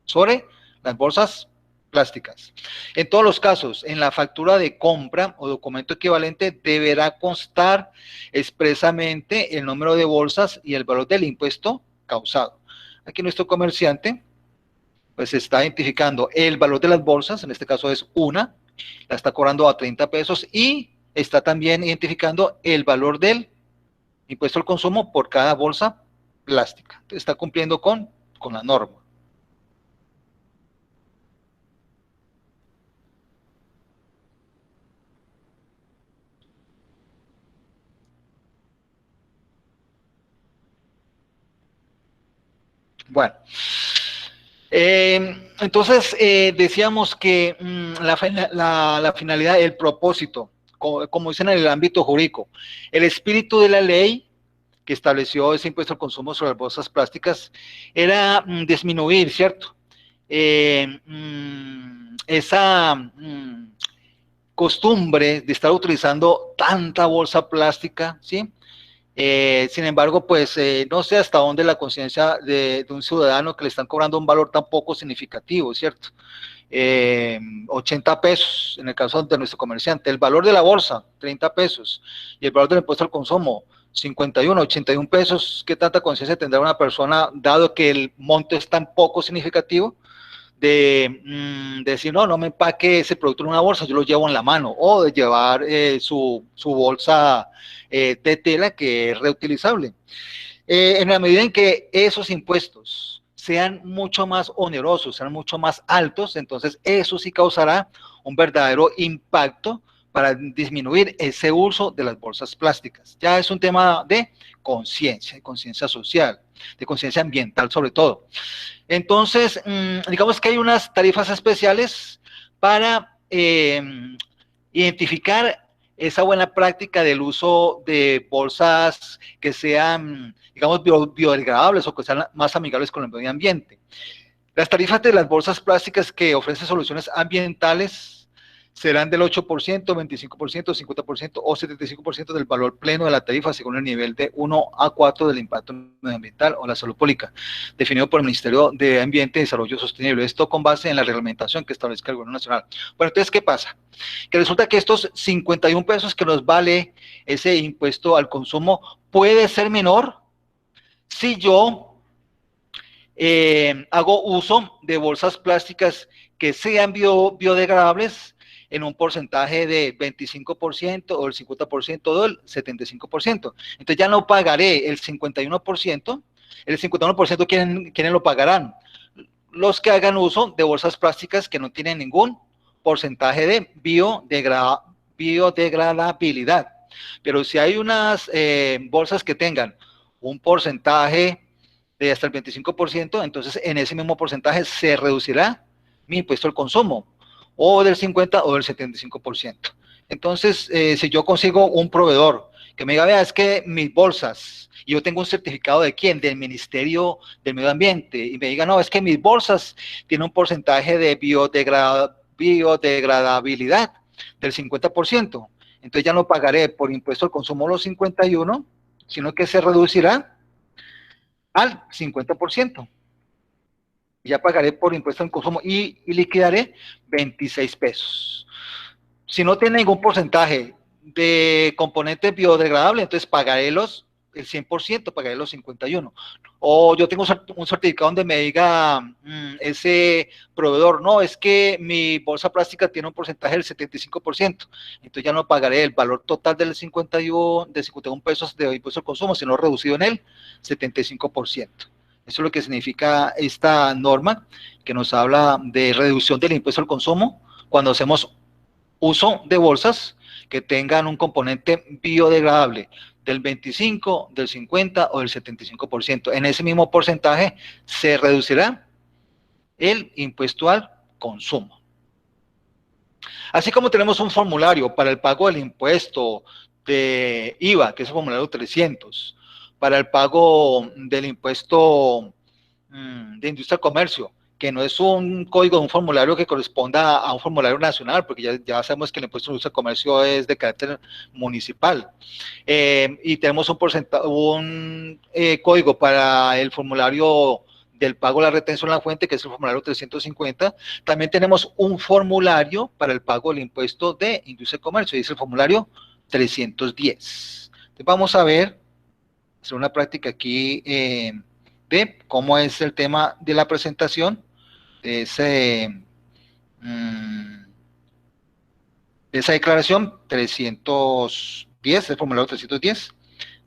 sobre las bolsas plásticas. En todos los casos, en la factura de compra o documento equivalente deberá constar expresamente el número de bolsas y el valor del impuesto causado. Aquí nuestro comerciante pues está identificando el valor de las bolsas, en este caso es una, la está cobrando a 30 pesos y está también identificando el valor del impuesto al consumo por cada bolsa plástica. Entonces, está cumpliendo con la norma. Bueno, entonces decíamos que la finalidad, el propósito, como dicen en el ámbito jurídico, el espíritu de la ley que estableció ese impuesto al consumo sobre las bolsas plásticas era disminuir, ¿cierto? Esa costumbre de estar utilizando tanta bolsa plástica, ¿sí? Sin embargo, pues no sé hasta dónde la conciencia de un ciudadano que le están cobrando un valor tan poco significativo, ¿cierto? 80 pesos en el caso de nuestro comerciante, el valor de la bolsa, 30 pesos, y el valor del impuesto al consumo, 51, 81 pesos. ¿Qué tanta conciencia tendrá una persona, dado que el monto es tan poco significativo, de decir, no me empaque ese producto en una bolsa, yo lo llevo en la mano, o de llevar su bolsa de tela que es reutilizable? En la medida en que esos impuestos sean mucho más onerosos, sean mucho más altos, entonces eso sí causará un verdadero impacto para disminuir ese uso de las bolsas plásticas. Ya es un tema de conciencia social, de conciencia ambiental sobre todo. Entonces, digamos que hay unas tarifas especiales para identificar esa buena práctica del uso de bolsas que sean, digamos, biodegradables o que sean más amigables con el medio ambiente. Las tarifas de las bolsas plásticas que ofrecen soluciones ambientales serán del 8%, 25%, 50% o 75% del valor pleno de la tarifa según el nivel de 1 a 4 del impacto medioambiental o la salud pública, definido por el Ministerio de Ambiente y Desarrollo Sostenible. Esto con base en la reglamentación que establezca el Gobierno Nacional. Bueno, entonces, ¿qué pasa? Que resulta que estos 51 pesos que nos vale ese impuesto al consumo puede ser menor si yo hago uso de bolsas plásticas que sean biodegradables en un porcentaje de 25% o el 50% o el 75%. Entonces ya no pagaré el 51%, el 51% ¿quiénes lo pagarán? Los que hagan uso de bolsas plásticas que no tienen ningún porcentaje de biodegradabilidad. Pero si hay unas bolsas que tengan un porcentaje de hasta el 25%, entonces en ese mismo porcentaje se reducirá mi impuesto al consumo, o del 50 o del 75%. Entonces, si yo consigo un proveedor que me diga, vea, es que mis bolsas, y yo tengo un certificado de quién, del Ministerio del Medio Ambiente, y me diga, no, es que mis bolsas tienen un porcentaje de biodegradabilidad del 50%, entonces ya no pagaré por impuesto al consumo los 51, sino que se reducirá al 50%. Ya pagaré por impuesto al consumo y liquidaré 26 pesos. Si no tiene ningún porcentaje de componente biodegradable, entonces pagaré el 100%, pagaré los 51. O yo tengo un certificado donde me diga ese proveedor, no, es que mi bolsa plástica tiene un porcentaje del 75%, entonces ya no pagaré el valor total del 51 pesos de impuesto al consumo, sino reducido en el 75%. Eso es lo que significa esta norma que nos habla de reducción del impuesto al consumo cuando hacemos uso de bolsas que tengan un componente biodegradable del 25, del 50 o del 75%. En ese mismo porcentaje se reducirá el impuesto al consumo. Así como tenemos un formulario para el pago del impuesto de IVA, que es el formulario 300, para el pago del impuesto de industria y comercio, que no es un código de un formulario que corresponda a un formulario nacional, porque ya sabemos que el impuesto de industria y comercio es de carácter municipal. Y tenemos un código para el formulario del pago de la retención a la fuente, que es el formulario 350. También tenemos un formulario para el pago del impuesto de industria y comercio, y es el formulario 310. Entonces vamos a ver, hacer una práctica aquí de cómo es el tema de la presentación de esa declaración 310, el formulario 310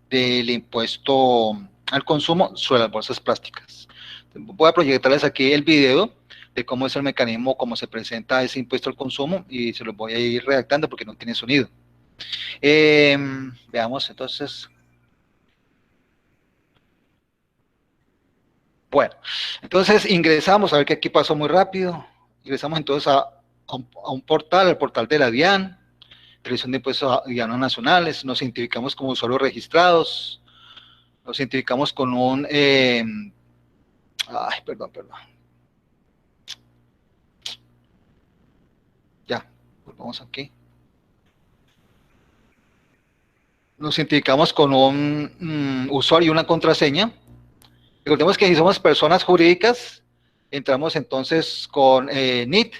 del impuesto al consumo sobre las bolsas plásticas. Voy a proyectarles aquí el video de cómo es el mecanismo, cómo se presenta ese impuesto al consumo, y se los voy a ir redactando porque no tiene sonido. Veamos entonces. Bueno, entonces ingresamos, a ver que aquí pasó muy rápido. Ingresamos entonces a un portal, el portal de la DIAN, Dirección de Impuestos y Aduanas Nacionales. Nos identificamos como usuarios registrados. Nos identificamos con un... perdón. Ya, volvamos aquí. Nos identificamos con un usuario y una contraseña. Recordemos que si somos personas jurídicas, entramos entonces con NIT.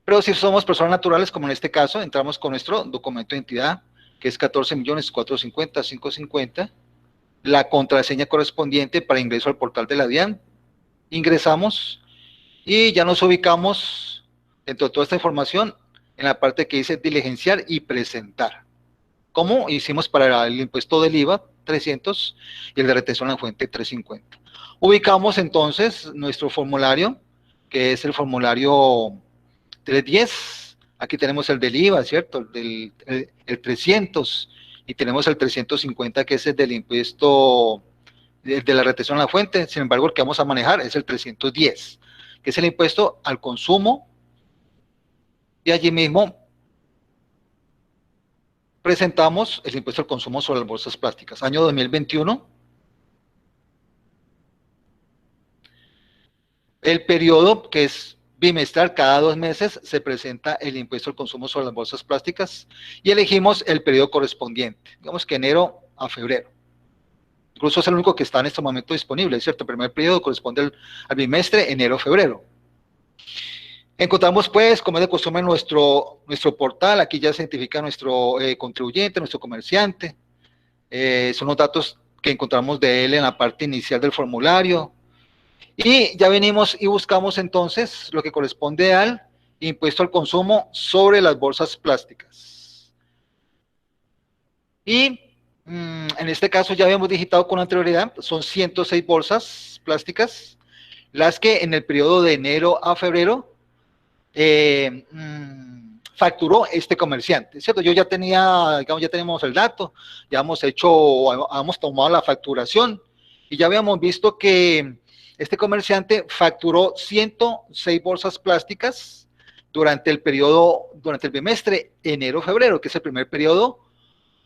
Pero si somos personas naturales, como en este caso, entramos con nuestro documento de identidad, que es 14.450.550, la contraseña correspondiente para ingreso al portal de la DIAN. Ingresamos y ya nos ubicamos dentro de toda esta información en la parte que dice diligenciar y presentar. ¿Cómo hicimos para el impuesto del IVA? 300 y el de retención a la fuente 350. Ubicamos entonces nuestro formulario, que es el formulario 310. Aquí tenemos el del IVA, ¿cierto? El 300 y tenemos el 350, que es el del impuesto de la retención a la fuente. Sin embargo, el que vamos a manejar es el 310, que es el impuesto al consumo, y allí mismo presentamos el impuesto al consumo sobre las bolsas plásticas. Año 2021. El periodo, que es bimestral, cada 2 meses se presenta el impuesto al consumo sobre las bolsas plásticas y elegimos el periodo correspondiente, digamos que enero a febrero. Incluso es el único que está en este momento disponible, ¿cierto? El primer periodo corresponde al bimestre enero-febrero. Encontramos, pues, como es de costumbre, nuestro portal. Aquí ya se identifica nuestro contribuyente, nuestro comerciante. Son los datos que encontramos de él en la parte inicial del formulario. Y ya venimos y buscamos entonces lo que corresponde al impuesto al consumo sobre las bolsas plásticas. Y en este caso ya habíamos digitado con anterioridad, son 106 bolsas plásticas, las que en el periodo de enero a febrero facturó este comerciante, ¿cierto? Yo ya tenía, digamos, ya tenemos el dato, ya hemos tomado la facturación y ya habíamos visto que este comerciante facturó 106 bolsas plásticas durante el bimestre enero-febrero, que es el primer periodo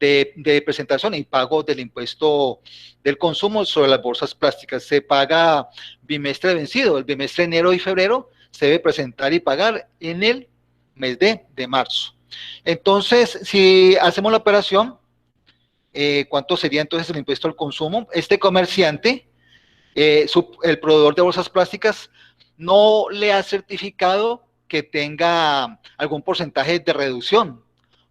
de presentación y pago del impuesto del consumo sobre las bolsas plásticas. Se paga bimestre vencido, el bimestre enero y febrero se debe presentar y pagar en el mes de marzo. Entonces, si hacemos la operación, ¿cuánto sería entonces el impuesto al consumo? Este comerciante, el proveedor de bolsas plásticas, no le ha certificado que tenga algún porcentaje de reducción.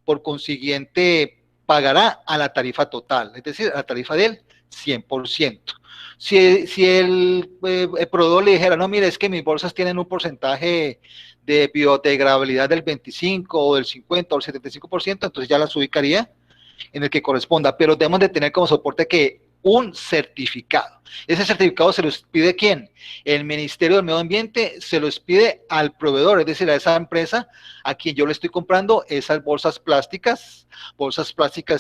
Por consiguiente, pagará a la tarifa total, es decir, a la tarifa del 100%. Si el proveedor le dijera, no, mire, es que mis bolsas tienen un porcentaje de biodegradabilidad del 25 o del 50 o del 75%, entonces ya las ubicaría en el que corresponda, pero debemos de tener como soporte que un certificado. Ese certificado se los pide ¿quién? El Ministerio del Medio Ambiente se los pide al proveedor, es decir, a esa empresa a quien yo le estoy comprando esas bolsas plásticas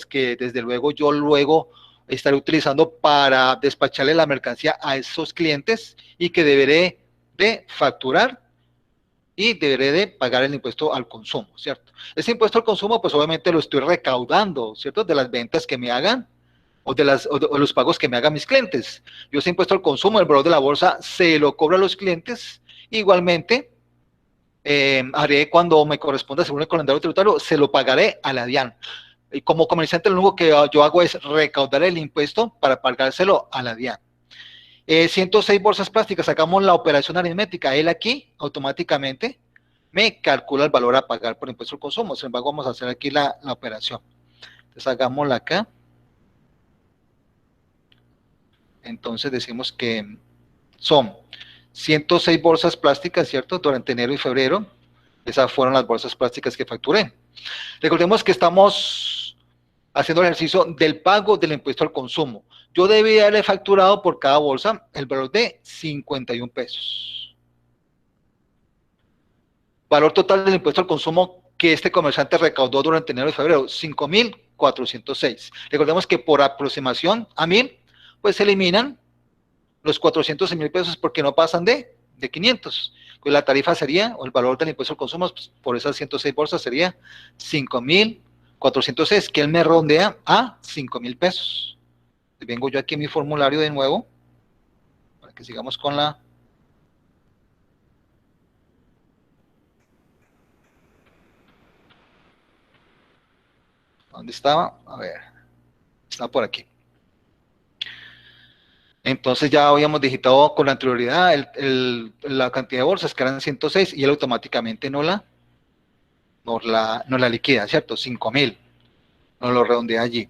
que desde luego yo luego estaré utilizando para despacharle la mercancía a esos clientes y que deberé de facturar y deberé de pagar el impuesto al consumo, ¿cierto? Ese impuesto al consumo, pues obviamente lo estoy recaudando, ¿cierto? De las ventas que me hagan o de los pagos que me hagan mis clientes. Yo ese impuesto al consumo, el valor de la bolsa, se lo cobro a los clientes. Igualmente, haré cuando me corresponda, según el calendario tributario, se lo pagaré a la DIAN. Y como comerciante, lo único que yo hago es recaudar el impuesto para pagárselo a la DIAN. 106 bolsas plásticas, sacamos la operación aritmética. Él aquí automáticamente me calcula el valor a pagar por impuesto al consumo. Sin embargo, vamos a hacer aquí la operación. Entonces, hagámosla acá. Entonces, decimos que son 106 bolsas plásticas, ¿cierto? Durante enero y febrero. Esas fueron las bolsas plásticas que facturé. Recordemos que estamos haciendo el ejercicio del pago del impuesto al consumo. Yo debí haberle facturado por cada bolsa el valor de 51 pesos. Valor total del impuesto al consumo que este comerciante recaudó durante enero y febrero, 5.406. Recordemos que por aproximación a 1.000, pues se eliminan los 406.000 pesos porque no pasan de 500. Pues la tarifa sería, o el valor del impuesto al consumo por esas 106 bolsas sería 5.406, que él me redondea a 5.000 pesos. Vengo yo aquí a mi formulario de nuevo, para que sigamos con la... ¿Dónde estaba? A ver, está por aquí. Entonces ya habíamos digitado con anterioridad la cantidad de bolsas, que eran 106, y él automáticamente nos la liquida, ¿cierto? 5.000. Nos lo redondea allí.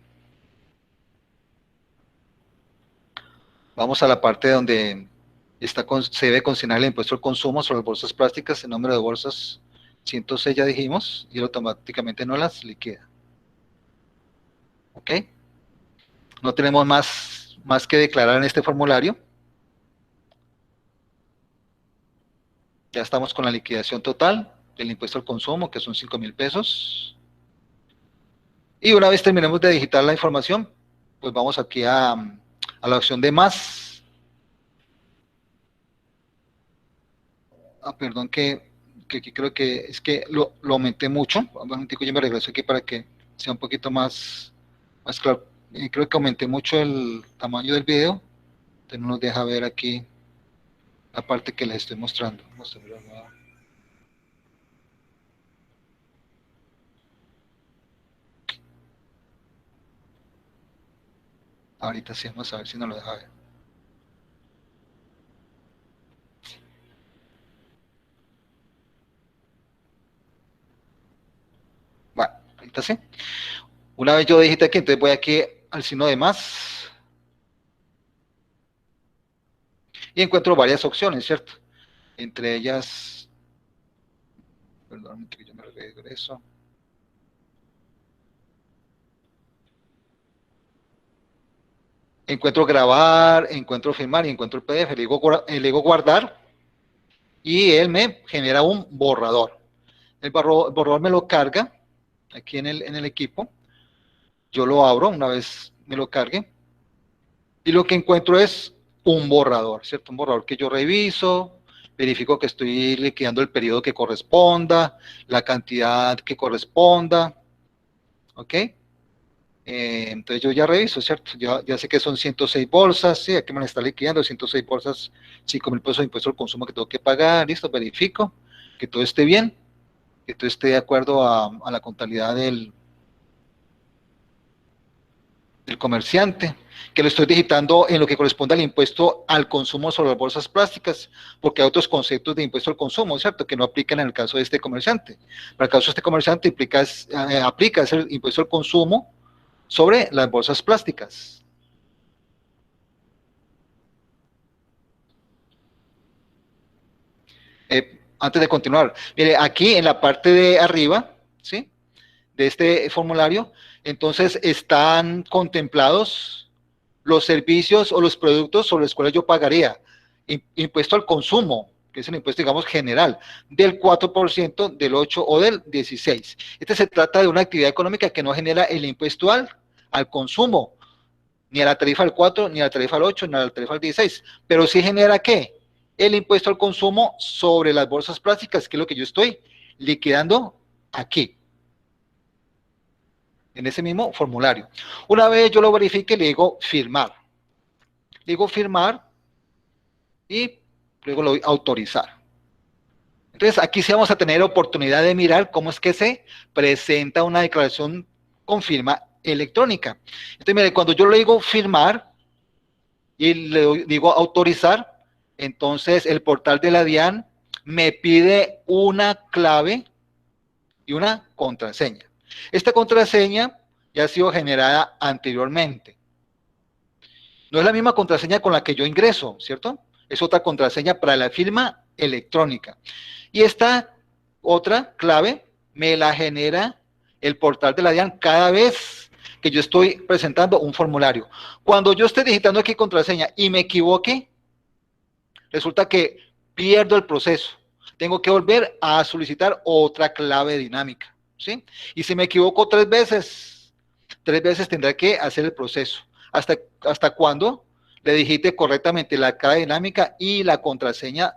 Vamos a la parte donde se debe consignar el impuesto al consumo sobre las bolsas plásticas, el número de bolsas 106 ya dijimos, y él automáticamente nos las liquida. ¿Ok? No tenemos más que declarar en este formulario. Ya estamos con la liquidación total del impuesto al consumo, que son 5.000 pesos. Y una vez terminemos de digitar la información, pues vamos aquí a la opción de más. Perdón, que aquí creo que es que lo aumenté mucho. Un momentico, yo me regreso aquí para que sea un poquito más claro. Creo que aumenté mucho el tamaño del video. Entonces no nos deja ver aquí la parte que les estoy mostrando. Ahorita sí, vamos a ver si nos lo deja ver. Bueno, ahorita sí. Una vez yo digité aquí, entonces voy aquí al signo de más. Y encuentro varias opciones, ¿cierto? Entre ellas, perdón, que yo me regreso. Encuentro grabar, encuentro filmar y encuentro el PDF. Le digo guardar y él me genera un borrador. El borrador me lo carga aquí en el equipo. Yo lo abro una vez me lo cargue. Y lo que encuentro es un borrador, ¿cierto? Un borrador que yo reviso, verifico que estoy liquidando el periodo que corresponda, la cantidad que corresponda, ¿ok? Entonces yo ya reviso, ¿cierto? Ya sé que son 106 bolsas, sí, aquí me la está liquidando, 106 bolsas, 5.000 pesos de impuesto al consumo que tengo que pagar, listo, verifico que todo esté bien, que todo esté de acuerdo a la contabilidad del comerciante, que lo estoy digitando en lo que corresponde al impuesto al consumo sobre las bolsas plásticas, porque hay otros conceptos de impuesto al consumo, ¿cierto?, que no aplican en el caso de este comerciante. Para el caso de este comerciante aplica ese impuesto al consumo sobre las bolsas plásticas. Antes de continuar, mire, aquí en la parte de arriba, ¿sí?, de este formulario, entonces están contemplados los servicios o los productos sobre los cuales yo pagaría impuesto al consumo, que es el impuesto, digamos, general, del 4%, del 8% o del 16%. Se trata de una actividad económica que no genera el impuesto al consumo, ni a la tarifa del 4, ni a la tarifa del 8, ni a la tarifa del 16, pero sí genera, ¿qué? El impuesto al consumo sobre las bolsas plásticas, que es lo que yo estoy liquidando aquí, en ese mismo formulario. Una vez yo lo verifique, le digo firmar. Le digo firmar y luego lo doy autorizar. Entonces, aquí sí vamos a tener oportunidad de mirar cómo es que se presenta una declaración con firma electrónica. Entonces, mire, cuando yo le digo firmar y le digo autorizar, entonces el portal de la DIAN me pide una clave y una contraseña. Esta contraseña ya ha sido generada anteriormente. No es la misma contraseña con la que yo ingreso, ¿cierto? Es otra contraseña para la firma electrónica. Y esta otra clave me la genera el portal de la DIAN cada vez que yo estoy presentando un formulario. Cuando yo esté digitando aquí contraseña y me equivoque, resulta que pierdo el proceso. Tengo que volver a solicitar otra clave dinámica, ¿sí? Y si me equivoco 3 veces tendré que hacer el proceso. ¿Hasta cuándo? le digite correctamente la cara dinámica y la contraseña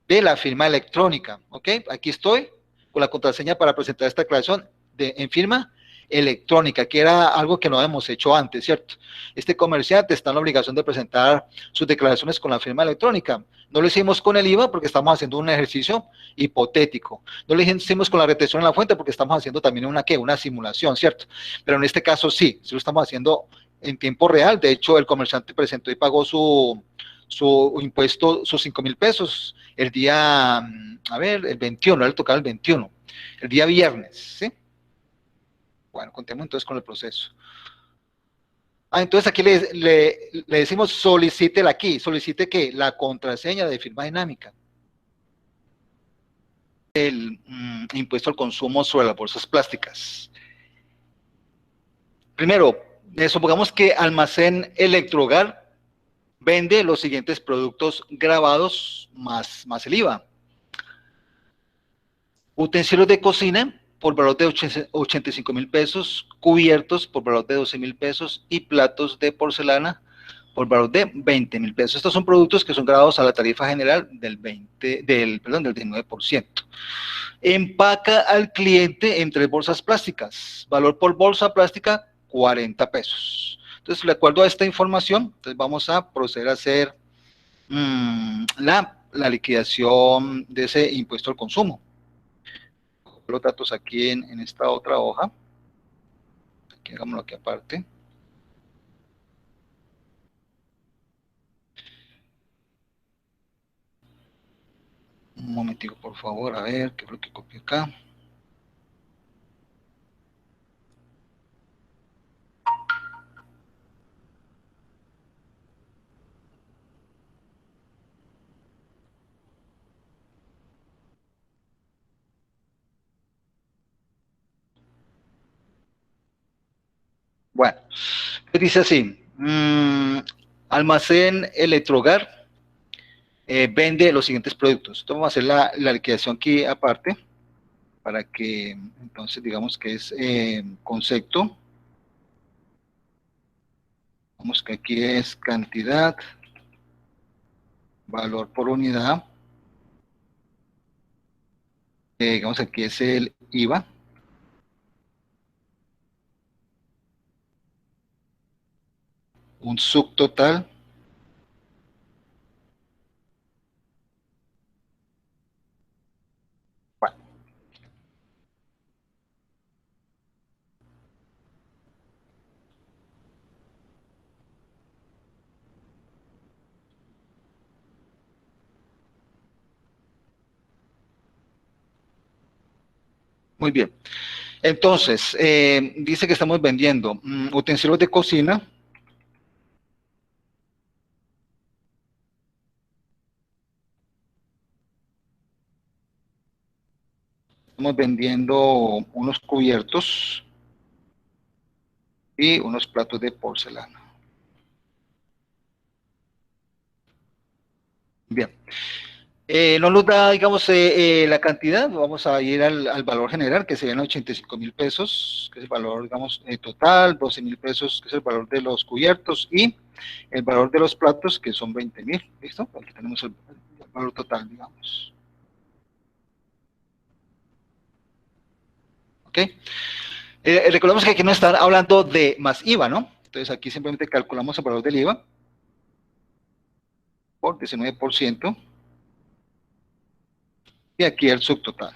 de la firma electrónica, ¿ok? Aquí estoy con la contraseña para presentar esta declaración en firma electrónica, que era algo que no habíamos hecho antes, ¿cierto? Este comerciante está en la obligación de presentar sus declaraciones con la firma electrónica. No lo hicimos con el IVA porque estamos haciendo un ejercicio hipotético. No lo hicimos con la retención en la fuente porque estamos haciendo también una simulación, ¿cierto? Pero en este caso sí lo estamos haciendo en tiempo real. De hecho, el comerciante presentó y pagó su impuesto, sus 5,000 pesos, el día, a ver, el 21, le tocaba el 21, el día viernes, ¿sí? Bueno, contemos entonces con el proceso. Entonces aquí le decimos solicítela aquí. ¿Solicite qué? La contraseña de firma dinámica. El impuesto al consumo sobre las bolsas plásticas. Primero, supongamos que Almacén Electrohogar vende los siguientes productos grabados más el IVA. Utensilios de cocina por valor de 85,000 pesos, cubiertos por valor de 12,000 pesos y platos de porcelana por valor de 20,000 pesos. Estos son productos que son grabados a la tarifa general del 19%. Empaca al cliente en 3 bolsas plásticas, valor por bolsa plástica 40 pesos. Entonces, de acuerdo a esta información, entonces vamos a proceder a hacer la liquidación de ese impuesto al consumo. Los datos aquí en esta otra hoja. Aquí hagámoslo aquí aparte. Un momentico, por favor, a ver, qué es lo que copio acá. Bueno, dice así, Almacén Electrohogar vende los siguientes productos. Entonces vamos a hacer la liquidación aquí aparte, para que entonces digamos que es concepto. Vamos que aquí es cantidad, valor por unidad. Digamos aquí es el IVA. Un subtotal. Bueno. Muy bien. Entonces, dice que estamos vendiendo utensilios de cocina. Estamos vendiendo unos cubiertos y unos platos de porcelana. Bien. No nos da, digamos, la cantidad. Vamos a ir al valor general, que serían 85,000 pesos, que es el valor, digamos, total, 12,000 pesos, que es el valor de los cubiertos, y el valor de los platos, que son 20,000. ¿Listo? Aquí tenemos el valor total, digamos. ¿Ok? Recordemos que aquí no están hablando de más IVA, ¿no? Entonces aquí simplemente calculamos el valor del IVA por 19%. Y aquí el subtotal.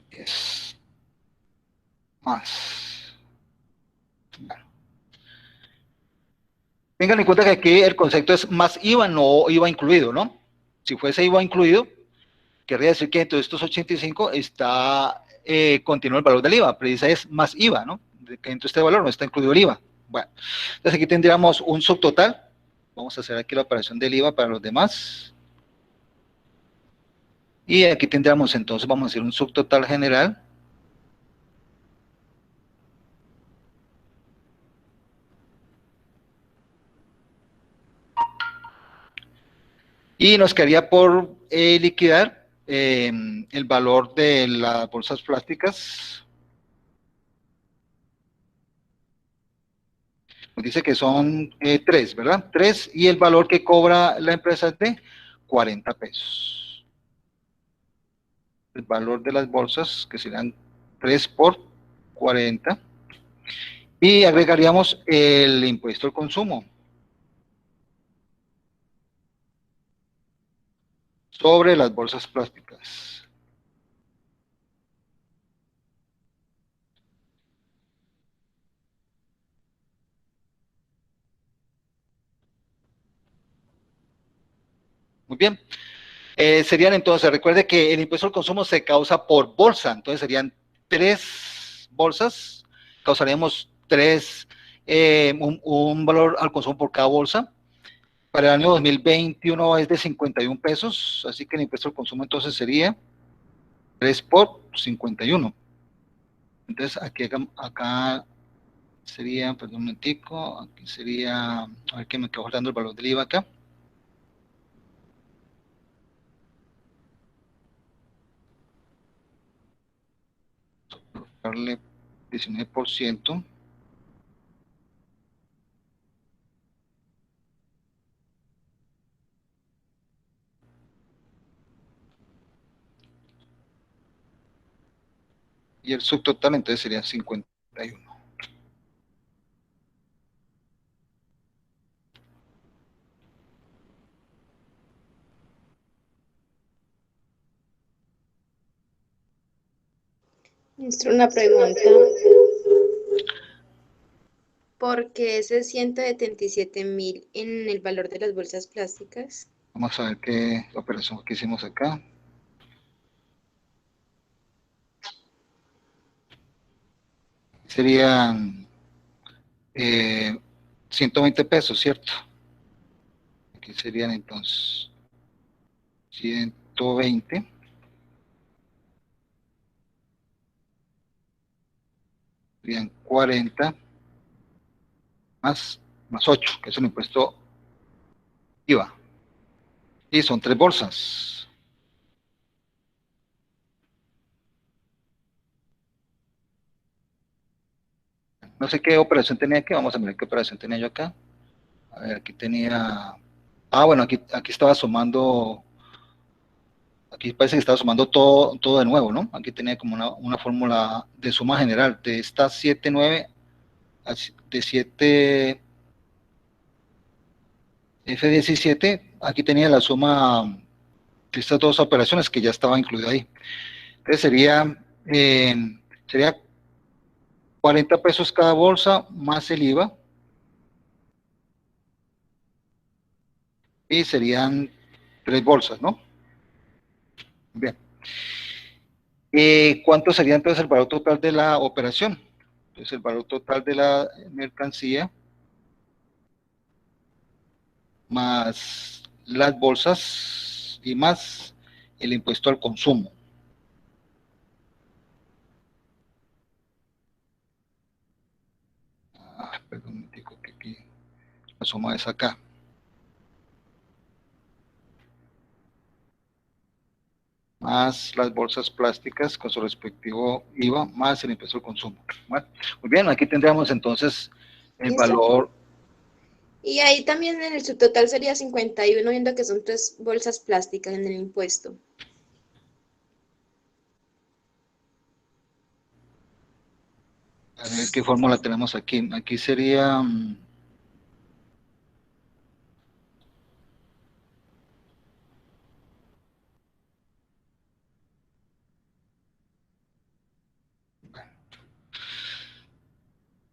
Es más. Bueno. Tengan en cuenta que aquí el concepto es más IVA, no IVA incluido, ¿no? Si fuese IVA incluido, querría decir que entre estos 85 está, continúa el valor del IVA, pero esa es más IVA, ¿no? Que dentro de este valor no está incluido el IVA. Bueno, entonces aquí tendríamos un subtotal. Vamos a hacer aquí la operación del IVA para los demás. Y aquí tendríamos entonces, vamos a hacer un subtotal general. Y nos quedaría por liquidar el valor de las bolsas plásticas. Nos dice que son 3, ¿verdad? 3, y el valor que cobra la empresa es de 40 pesos. El valor de las bolsas, que serán 3 por 40. Y agregaríamos el impuesto al consumo sobre las bolsas plásticas. Muy bien. Serían entonces, recuerde que el impuesto al consumo se causa por bolsa, entonces serían 3 bolsas, causaríamos un valor al consumo por cada bolsa. Para el año 2021 es de 51 pesos, así que el impuesto al consumo entonces sería 3 por 51. Entonces acá sería, perdón un momentico, aquí sería, a ver que me quedo faltando el valor del IVA acá. Darle 19%. Y el subtotal entonces sería 51. Maestro, una pregunta. ¿Por qué ese 177.000 en el valor de las bolsas plásticas? Vamos a ver qué operación que hicimos acá. Serían 120 pesos, ¿cierto? Aquí serían entonces 120. Serían 40 más 8, que es el impuesto IVA. Y son 3 bolsas. No sé qué operación tenía aquí, vamos a ver qué operación tenía yo acá. A ver, aquí tenía... bueno, aquí estaba sumando... Aquí parece que estaba sumando todo de nuevo, ¿no? Aquí tenía como una fórmula de suma general de estas 7, 9, de 7... F17, aquí tenía la suma de estas 2 operaciones que ya estaba incluida ahí. Entonces sería 40 pesos cada bolsa más el IVA. Y serían 3 bolsas, ¿no? Bien. ¿Cuánto sería entonces el valor total de la operación? Entonces el valor total de la mercancía más las bolsas y más el impuesto al consumo. Perdón, un momentico, que aquí la suma es acá. Más las bolsas plásticas con su respectivo IVA, más el impuesto al consumo. Bueno, muy bien, aquí tendríamos entonces el ¿Listo? valor. Y ahí también en el subtotal sería 51, viendo que son 3 bolsas plásticas en el impuesto. A ver qué fórmula tenemos aquí. Aquí sería...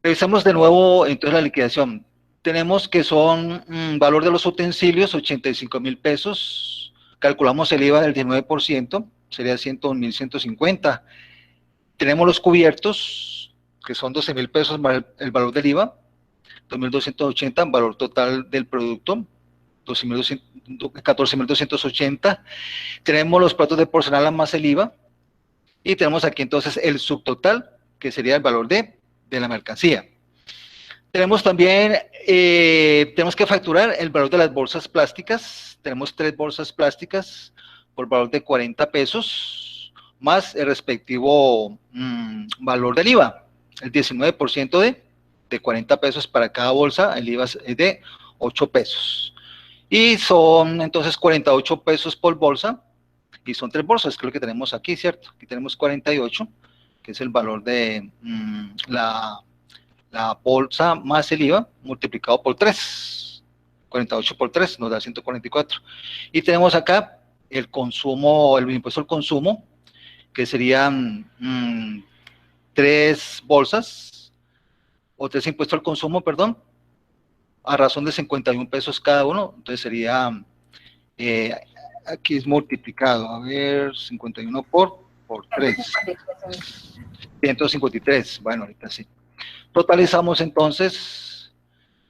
Revisamos de nuevo entonces la liquidación. Tenemos que son valor de los utensilios, 85.000 pesos. Calculamos el IVA del 19%, sería 101.150. Tenemos los cubiertos, que son 12.000 pesos más el valor del IVA, 2.280, valor total del producto, 14.280. Tenemos los platos de porcelana más el IVA. Y tenemos aquí entonces el subtotal, que sería el valor de la mercancía. Tenemos también, tenemos que facturar el valor de las bolsas plásticas. Tenemos 3 bolsas plásticas por valor de 40 pesos, más el respectivo valor del IVA, el 19% de 40 pesos para cada bolsa, el IVA es de 8 pesos. Y son entonces 48 pesos por bolsa, y son 3 bolsas, que es lo que tenemos aquí, ¿cierto? Aquí tenemos 48, que es el valor de la bolsa más el IVA multiplicado por 3. 48 por 3 nos da 144. Y tenemos acá el consumo, el impuesto al consumo, que serían 3 bolsas, o 3 impuestos al consumo, perdón, a razón de 51 pesos cada uno. Entonces sería, aquí es multiplicado, a ver, 51 por 3. 153, bueno, ahorita sí. Totalizamos entonces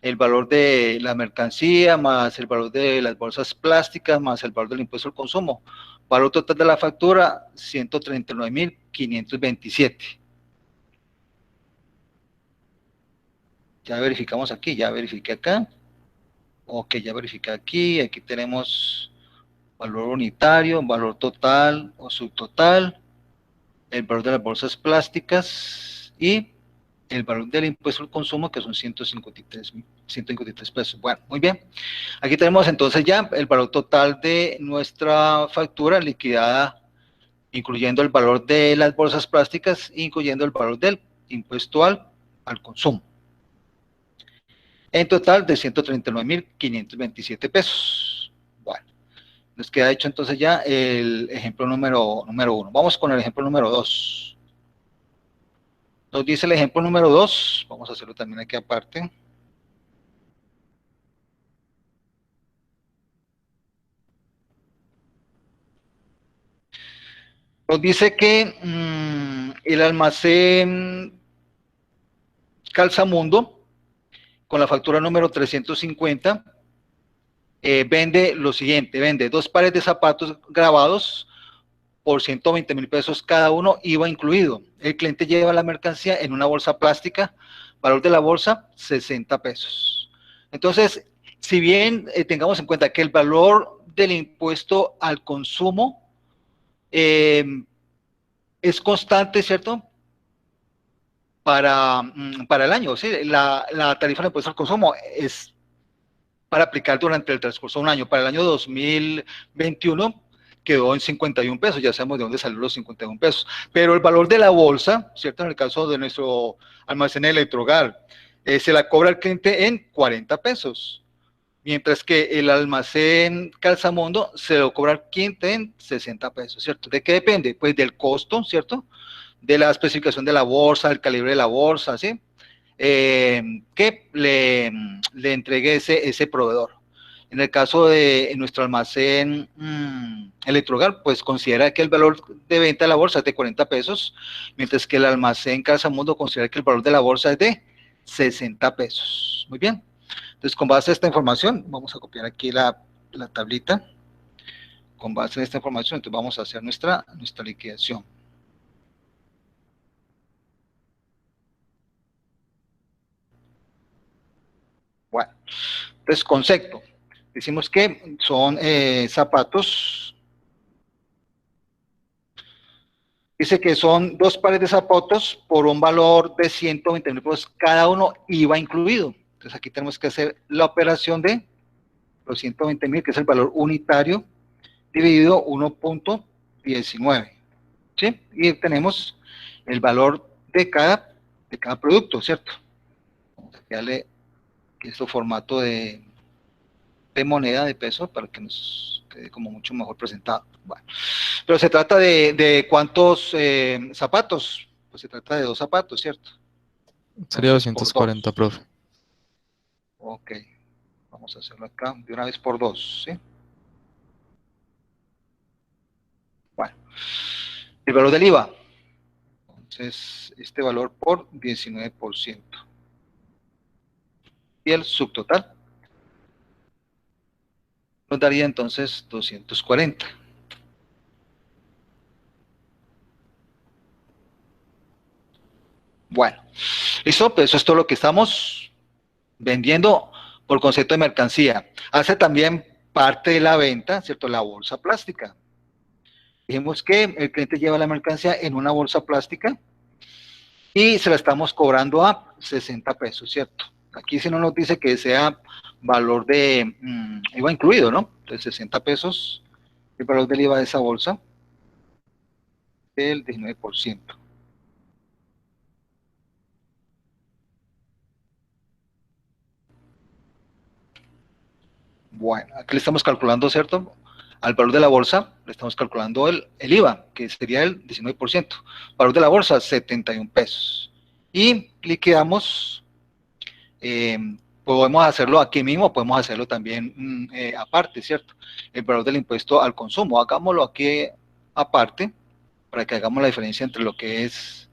el valor de la mercancía, más el valor de las bolsas plásticas, más el valor del impuesto al consumo. Valor total de la factura, 139.527. Ya verificamos aquí, ya verifiqué acá. Ok, ya verifiqué aquí. Aquí tenemos valor unitario, valor total o subtotal, el valor de las bolsas plásticas y el valor del impuesto al consumo, que son 153 pesos. Bueno, muy bien. Aquí tenemos entonces ya el valor total de nuestra factura liquidada, incluyendo el valor de las bolsas plásticas, incluyendo el valor del impuesto al consumo. En total de 139.527 pesos. Bueno, nos queda hecho entonces ya el ejemplo número 1. Vamos con el ejemplo número 2. Nos dice el ejemplo número 2, vamos a hacerlo también aquí aparte. Nos dice que el almacén Calzamundo, con la factura número 350, vende lo siguiente, vende 2 pares de zapatos grabados por 120.000 pesos cada uno, IVA incluido. El cliente lleva la mercancía en una bolsa plástica, valor de la bolsa 60 pesos. Entonces, si bien tengamos en cuenta que el valor del impuesto al consumo es constante, ¿cierto? Para el año, ¿sí? La tarifa de impuesto al consumo es para aplicar durante el transcurso de un año. Para el año 2021 quedó en 51 pesos, ya sabemos de dónde salieron los 51 pesos, pero el valor de la bolsa, ¿cierto? En el caso de nuestro almacén Electrogar, se la cobra al cliente en 40 pesos, mientras que el almacén Calzamundo se lo cobra al cliente en 60 pesos, ¿cierto? ¿De qué depende? Pues del costo, ¿cierto? De la especificación de la bolsa, del calibre de la bolsa, ¿sí? Que le entregue ese proveedor. En el caso de nuestro almacén Electrogar, pues considera que el valor de venta de la bolsa es de 40 pesos, mientras que el almacén Calzamundo considera que el valor de la bolsa es de 60 pesos. Muy bien. Entonces, con base a esta información, vamos a copiar aquí la tablita. Con base en esta información, entonces vamos a hacer nuestra liquidación. Bueno, entonces, concepto. Decimos que son zapatos. Dice que son 2 pares de zapatos por un valor de 120.000 pesos cada uno, IVA incluido. Entonces aquí tenemos que hacer la operación de los 120.000, que es el valor unitario, dividido 1.19. ¿Sí? Y tenemos el valor de cada producto, ¿cierto? Vamos a darle este formato de moneda, de peso, para que nos quede como mucho mejor presentado. Bueno, pero se trata de ¿cuántos zapatos? Pues se trata de 2 zapatos, ¿cierto? Sería Entonces, 240, profe. Ok, vamos a hacerlo acá de una vez por 2, ¿sí? Bueno, el valor del IVA. Entonces, este valor por 19%. Y el subtotal nos daría entonces 240. Bueno, listo, pues eso es todo lo que estamos vendiendo por concepto de mercancía. Hace también parte de la venta, ¿cierto? La bolsa plástica. Dijimos que el cliente lleva la mercancía en una bolsa plástica y se la estamos cobrando a 60 pesos, ¿cierto? Aquí si no nos dice que sea valor de IVA incluido, ¿no? Entonces 60 pesos, el valor del IVA de esa bolsa, del 19%. Bueno, aquí le estamos calculando, ¿cierto? Al valor de la bolsa le estamos calculando el IVA, que sería el 19%. Valor de la bolsa, 71 pesos. Y liquidamos, podemos hacerlo aquí mismo, podemos hacerlo también aparte, ¿cierto? El valor del impuesto al consumo, hagámoslo aquí aparte, para que hagamos la diferencia entre lo que es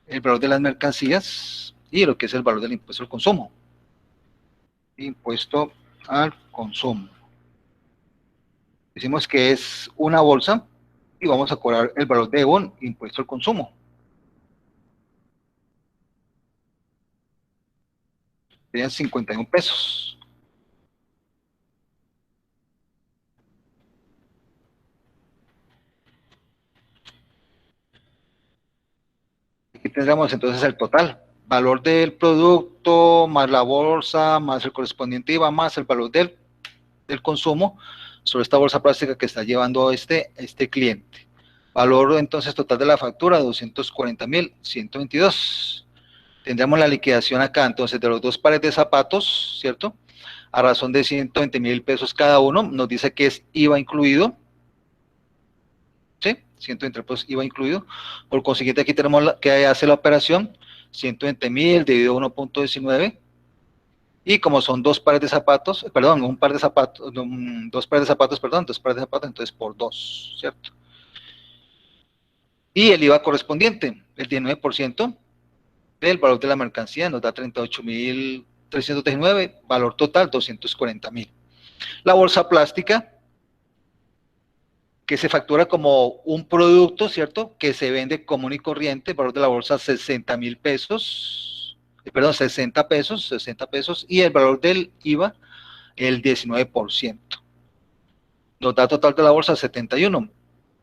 el valor de las mercancías y lo que es el valor del impuesto al consumo. Impuesto al consumo. Decimos que es una bolsa y vamos a cobrar el valor de un impuesto al consumo. Serían 51 pesos. Aquí tendremos entonces el total. Valor del producto, más la bolsa, más el correspondiente IVA, más el valor del consumo sobre esta bolsa plástica que está llevando este cliente. Valor entonces total de la factura, 240.122. Tendríamos la liquidación acá, entonces, de los dos pares de zapatos, ¿cierto? A razón de 120.000 pesos cada uno, nos dice que es IVA incluido, ¿sí? 120 pesos IVA incluido. Por consiguiente, aquí tenemos que hacer la operación, 120.000 dividido 1.19, y como son dos pares de zapatos, perdón, dos pares de zapatos, entonces por 2, ¿cierto? Y el IVA correspondiente, el 19%, del valor de la mercancía nos da 38.319, valor total 240.000. La bolsa plástica, que se factura como un producto, ¿cierto? Que se vende común y corriente, el valor de la bolsa 60.000 pesos, perdón, 60 pesos, y el valor del IVA, el 19%. Nos da total de la bolsa 71.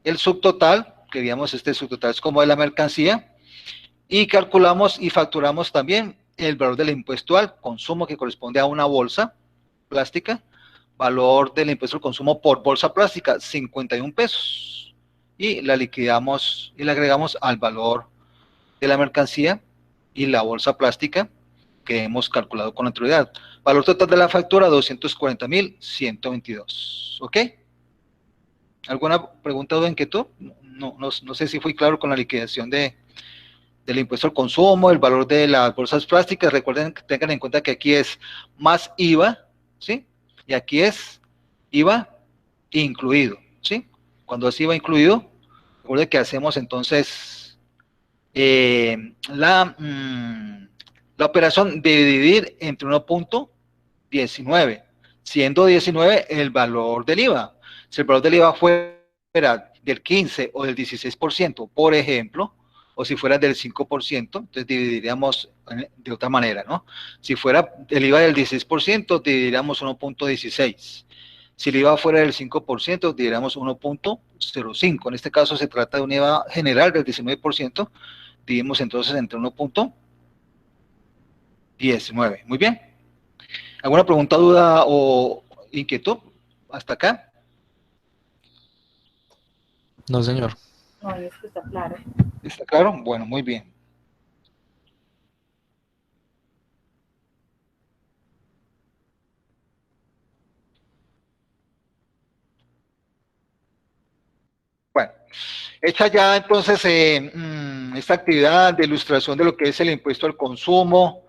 El subtotal, que digamos este subtotal es como de la mercancía, y calculamos y facturamos también el valor del impuesto al consumo que corresponde a una bolsa plástica, valor del impuesto al consumo por bolsa plástica, 51 pesos, y la liquidamos y la agregamos al valor de la mercancía y la bolsa plástica que hemos calculado con anterioridad. Valor total de la factura, 240.122, ¿ok? ¿Alguna pregunta o inquietud? No sé si fui claro con la liquidación del impuesto al consumo, el valor de las bolsas plásticas. Recuerden, tengan en cuenta que aquí es más IVA, ¿sí? Y aquí es IVA incluido, ¿sí? Cuando es IVA incluido, recuerden que hacemos entonces la operación de dividir entre 1.19, siendo 19 el valor del IVA. Si el valor del IVA fuera del 15 o del 16%, por ejemplo, o si fuera del 5%, entonces dividiríamos de otra manera, ¿no? Si fuera el IVA del 16%, dividiríamos 1.16. Si el IVA fuera del 5%, dividiríamos 1.05. En este caso se trata de un IVA general del 19%, dividimos entonces entre 1.19. Muy bien. ¿Alguna pregunta, duda o inquietud hasta acá? No, señor. No, eso está claro. ¿Está claro? Bueno, muy bien. Bueno, hecha ya entonces esta actividad de ilustración de lo que es el impuesto al consumo,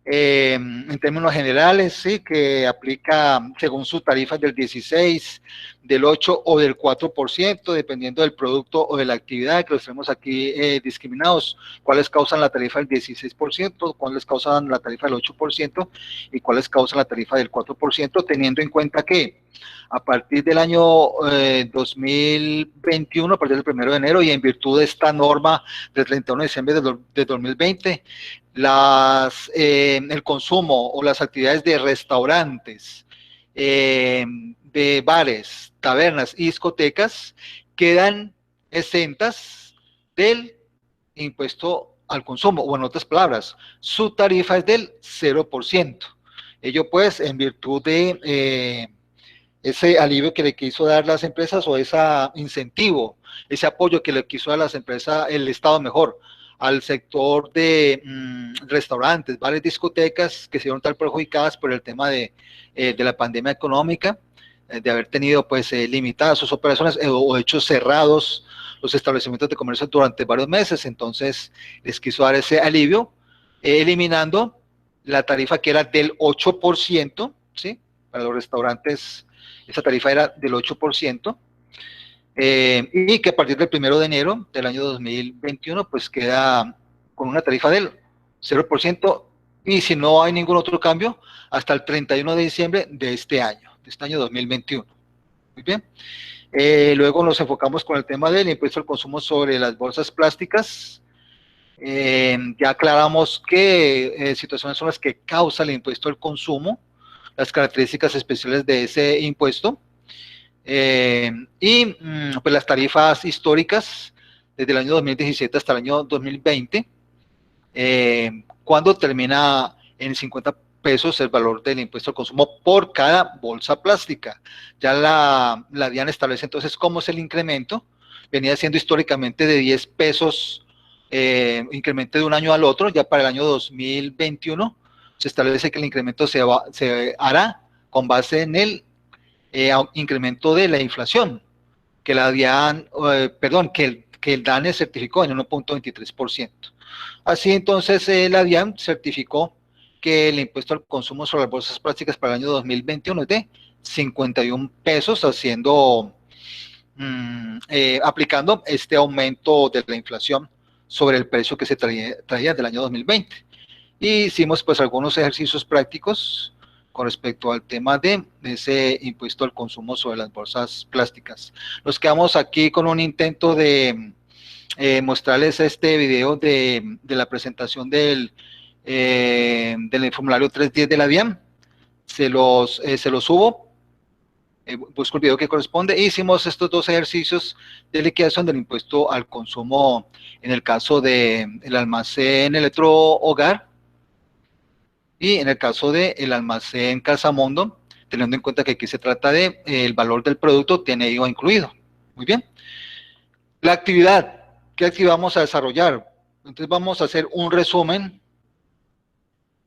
en términos generales, sí, que aplica según sus tarifas del 16, del 8 o del 4%, dependiendo del producto o de la actividad, que los tenemos aquí discriminados, cuáles causan la tarifa del 16%, cuáles causan la tarifa del 8% y cuáles causan la tarifa del 4%, teniendo en cuenta que a partir del año 2021, a partir del 1 de enero y en virtud de esta norma del 31 de diciembre de 2020, el consumo o las actividades de restaurantes, de bares, tabernas y discotecas quedan exentas del impuesto al consumo, o en otras palabras, su tarifa es del 0%. Ello pues, en virtud de ese alivio que le quiso dar las empresas, o ese incentivo, ese apoyo que le quiso dar las empresas, el Estado mejor, al sector de restaurantes, bares, discotecas, que se vieron tan perjudicadas por el tema de la pandemia económica, de haber tenido pues limitadas sus operaciones o hechos cerrados los establecimientos de comercio durante varios meses. Entonces les quiso dar ese alivio, eliminando la tarifa que era del 8%, ¿sí? Para los restaurantes esa tarifa era del 8%, y que a partir del 1 de enero del año 2021 pues queda con una tarifa del 0%, y si no hay ningún otro cambio, hasta el 31 de diciembre de este año 2021. Muy bien. Luego nos enfocamos con el tema del impuesto al consumo sobre las bolsas plásticas. Ya aclaramos qué situaciones son las que causa el impuesto al consumo, las características especiales de ese impuesto, y pues las tarifas históricas desde el año 2017 hasta el año 2020, cuando termina en 50 pesos el valor del impuesto al consumo por cada bolsa plástica. Ya la DIAN establece entonces cómo es el incremento. Venía siendo históricamente de 10 pesos, incremento de un año al otro. Ya para el año 2021 se establece que el incremento se hará con base en el incremento de la inflación, que la DIAN, que el DANE certificó en 1.23%. Así entonces la DIAN certificó que el impuesto al consumo sobre las bolsas plásticas para el año 2021 es de 51 pesos, aplicando este aumento de la inflación sobre el precio que se traía del año 2020. Y hicimos pues algunos ejercicios prácticos con respecto al tema de ese impuesto al consumo sobre las bolsas plásticas. Nos quedamos aquí con un intento de mostrarles este video de la presentación del formulario 310 de la DIAN. Se los subo, busco el video que corresponde, e hicimos estos dos ejercicios de liquidación del impuesto al consumo en el caso del almacén Electrohogar y en el caso del almacén Casamundo, teniendo en cuenta que aquí se trata de el valor del producto tiene IVA incluido. Muy bien. La actividad, ¿qué actividad vamos a desarrollar? Entonces vamos a hacer un resumen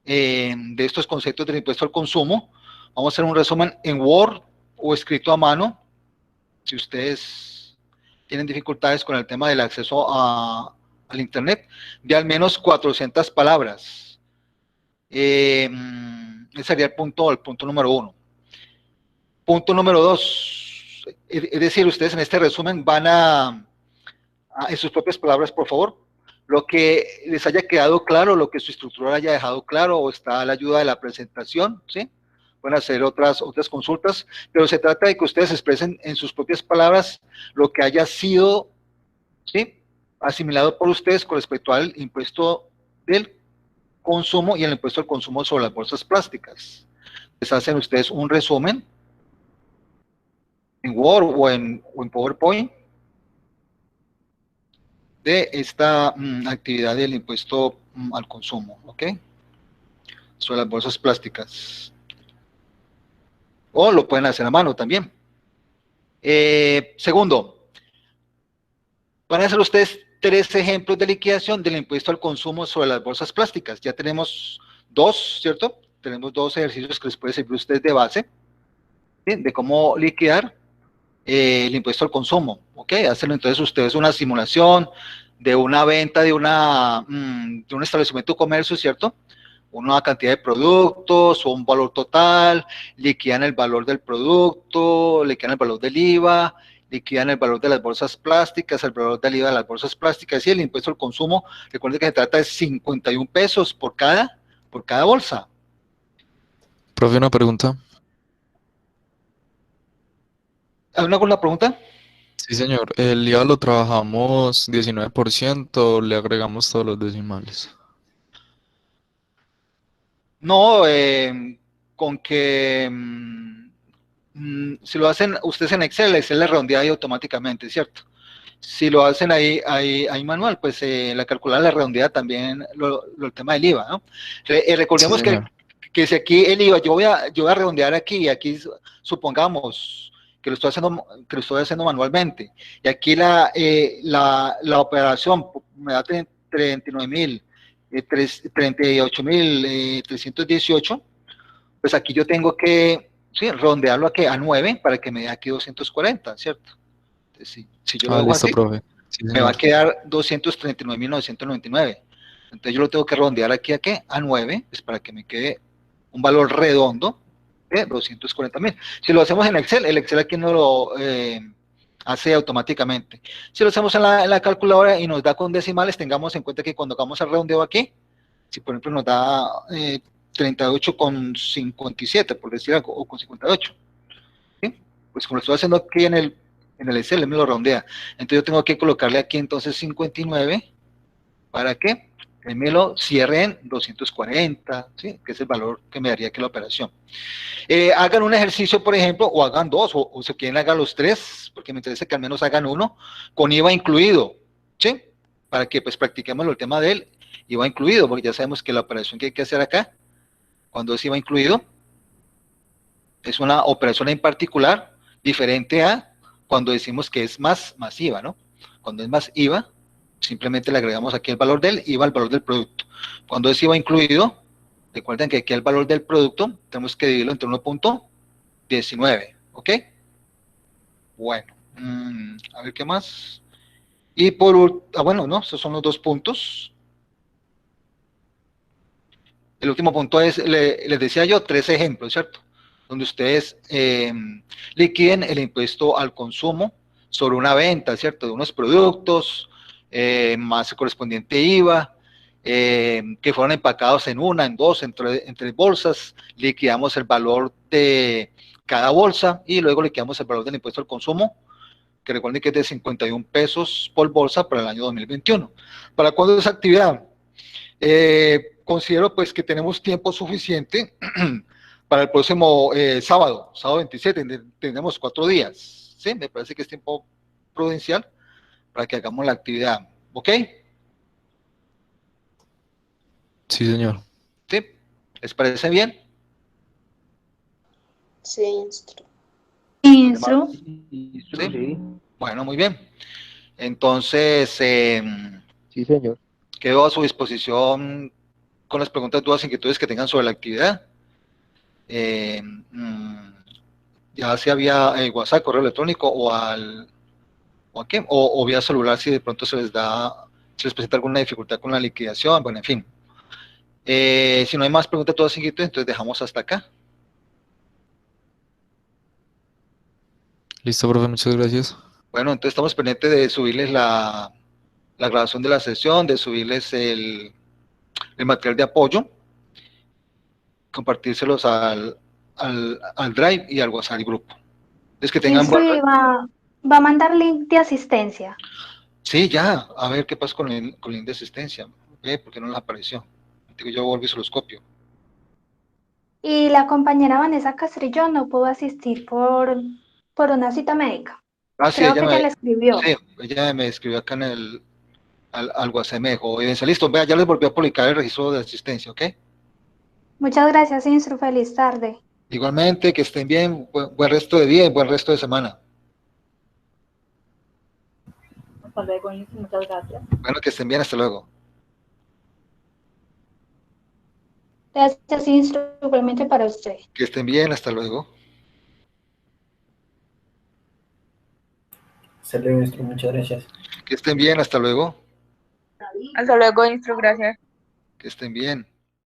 de estos conceptos del impuesto al consumo. Vamos a hacer un resumen en Word o escrito a mano, si ustedes tienen dificultades con el tema del acceso al internet, de al menos 400 palabras. Ese sería el punto número 1. Punto número 2, es decir, ustedes en este resumen van en sus propias palabras, por favor, lo que les haya quedado claro, lo que su instructor haya dejado claro, o está a la ayuda de la presentación, ¿sí? Pueden hacer otras consultas, pero se trata de que ustedes expresen en sus propias palabras lo que haya sido, ¿sí?, asimilado por ustedes con respecto al impuesto del consumo y el impuesto al consumo sobre las bolsas plásticas. Les hacen ustedes un resumen en Word o en PowerPoint de esta actividad del impuesto al consumo, ¿ok? Sobre las bolsas plásticas. O lo pueden hacer a mano también. Segundo, van a hacer ustedes 3 ejemplos de liquidación del impuesto al consumo sobre las bolsas plásticas. Ya tenemos 2, ¿cierto? Tenemos 2 ejercicios que les puede servir a ustedes de base, ¿sí?, de cómo liquidar el impuesto al consumo, ¿ok? Hacen entonces ustedes una simulación de una venta de un establecimiento de comercio, ¿cierto? Una cantidad de productos o un valor total, liquidan el valor del producto, liquidan el valor del IVA, liquidan el valor de las bolsas plásticas, el valor del IVA de las bolsas plásticas y el impuesto al consumo. Recuerden que se trata de 51 pesos por cada bolsa. Profe, una pregunta. ¿Alguna pregunta? Sí, señor. El IVA lo trabajamos 19%, le agregamos todos los decimales. No, con que si lo hacen ustedes en Excel, Excel le redondea ahí automáticamente, ¿cierto? Si lo hacen ahí manual, pues la calculadora la redondea también el tema del IVA, ¿no? Recordemos Sí, que, señor. que si aquí el IVA, yo voy a redondear aquí, y aquí supongamos que lo estoy haciendo manualmente, y aquí la operación me da 38.318, pues aquí yo tengo que, sí, redondearlo a 9 para que me dé aquí 240, ¿cierto? Entonces, si yo lo Ah, dejo listo, así, profe. Sí, me va a señor. quedar 239.999. Entonces yo lo tengo que redondear aquí a ¿qué? A 9, pues para que me quede un valor redondo de 240.000. Si lo hacemos en Excel, el Excel aquí no lo hace automáticamente. Si lo hacemos en la calculadora y nos da con decimales, tengamos en cuenta que cuando hagamos el redondeo aquí, si por ejemplo nos da 38,57, por decir algo, o con 58, ¿sí? Pues como lo estoy haciendo aquí en el Excel, él me lo redondea. Entonces yo tengo que colocarle aquí entonces 59, ¿para qué? Que me lo cierre en 240, ¿sí? Que es el valor que me daría aquí la operación. Hagan un ejercicio, por ejemplo, o hagan dos, o si quieren hagan los tres, porque me interesa que al menos hagan uno, con IVA incluido, ¿sí? Para que pues practiquemos el tema del IVA incluido, porque ya sabemos que la operación que hay que hacer acá, cuando es IVA incluido, es una operación en particular diferente a cuando decimos que es más IVA, ¿no? Cuando es más IVA, simplemente le agregamos aquí el valor del IVA al valor del producto. Cuando es IVA incluido, recuerden que aquí el valor del producto tenemos que dividirlo entre 1.19, ¿ok? Bueno, a ver qué más. Y bueno, no, esos son los dos puntos. El último punto es, les decía yo, 3 ejemplos, ¿cierto? Donde ustedes liquiden el impuesto al consumo sobre una venta, ¿cierto? De unos productos, más el correspondiente IVA, que fueron empacados en una, en dos, en tres bolsas, liquidamos el valor de cada bolsa y luego liquidamos el valor del impuesto al consumo, que recuerden que es de 51 pesos por bolsa para el año 2021. ¿Para cuándo es esa actividad? Considero pues que tenemos tiempo suficiente para el próximo sábado 27, tenemos 4 días, ¿sí? Me parece que es tiempo prudencial para que hagamos la actividad, ¿ok? Sí, señor. ¿Sí? ¿Les parece bien? Sí, instru. Instru. ¿Sí? Bueno, muy bien. Entonces, Sí, señor. quedo a su disposición con las preguntas, dudas, inquietudes que tengan sobre la actividad. Ya sea vía WhatsApp, correo electrónico o o vía celular si de pronto se les presenta alguna dificultad con la liquidación, bueno, en fin. Si no hay más preguntas, todas inquietudes, entonces dejamos hasta acá. Listo, profe, muchas gracias. Bueno, entonces estamos pendientes de subirles la grabación de la sesión, de subirles el material de apoyo, compartírselos al Drive y al WhatsApp grupo. Es que tengan Instru y va a mandar link de asistencia. Sí, ya, a ver qué pasa con el link de asistencia. ¿Por qué no les apareció? Digo, yo volví y se los copio. Y la compañera Vanessa Castrillón no pudo asistir por una cita médica. Ah, sí, Creo que ella le escribió. sí, ella me escribió acá al WhatsApp, me dijo, oye, listo, vea, ya les volví a publicar el registro de asistencia, ¿ok? Muchas gracias, Instru. Feliz tarde. Igualmente, que estén bien, buen resto de día y buen resto de semana. Hasta luego, Instru, muchas gracias. Bueno, que estén bien, hasta luego. Gracias, Instru. Igualmente para usted. Que estén bien, hasta luego. Hasta luego, Instru, muchas gracias. Que estén bien, hasta luego. Hasta luego, Instru, gracias. Que estén bien.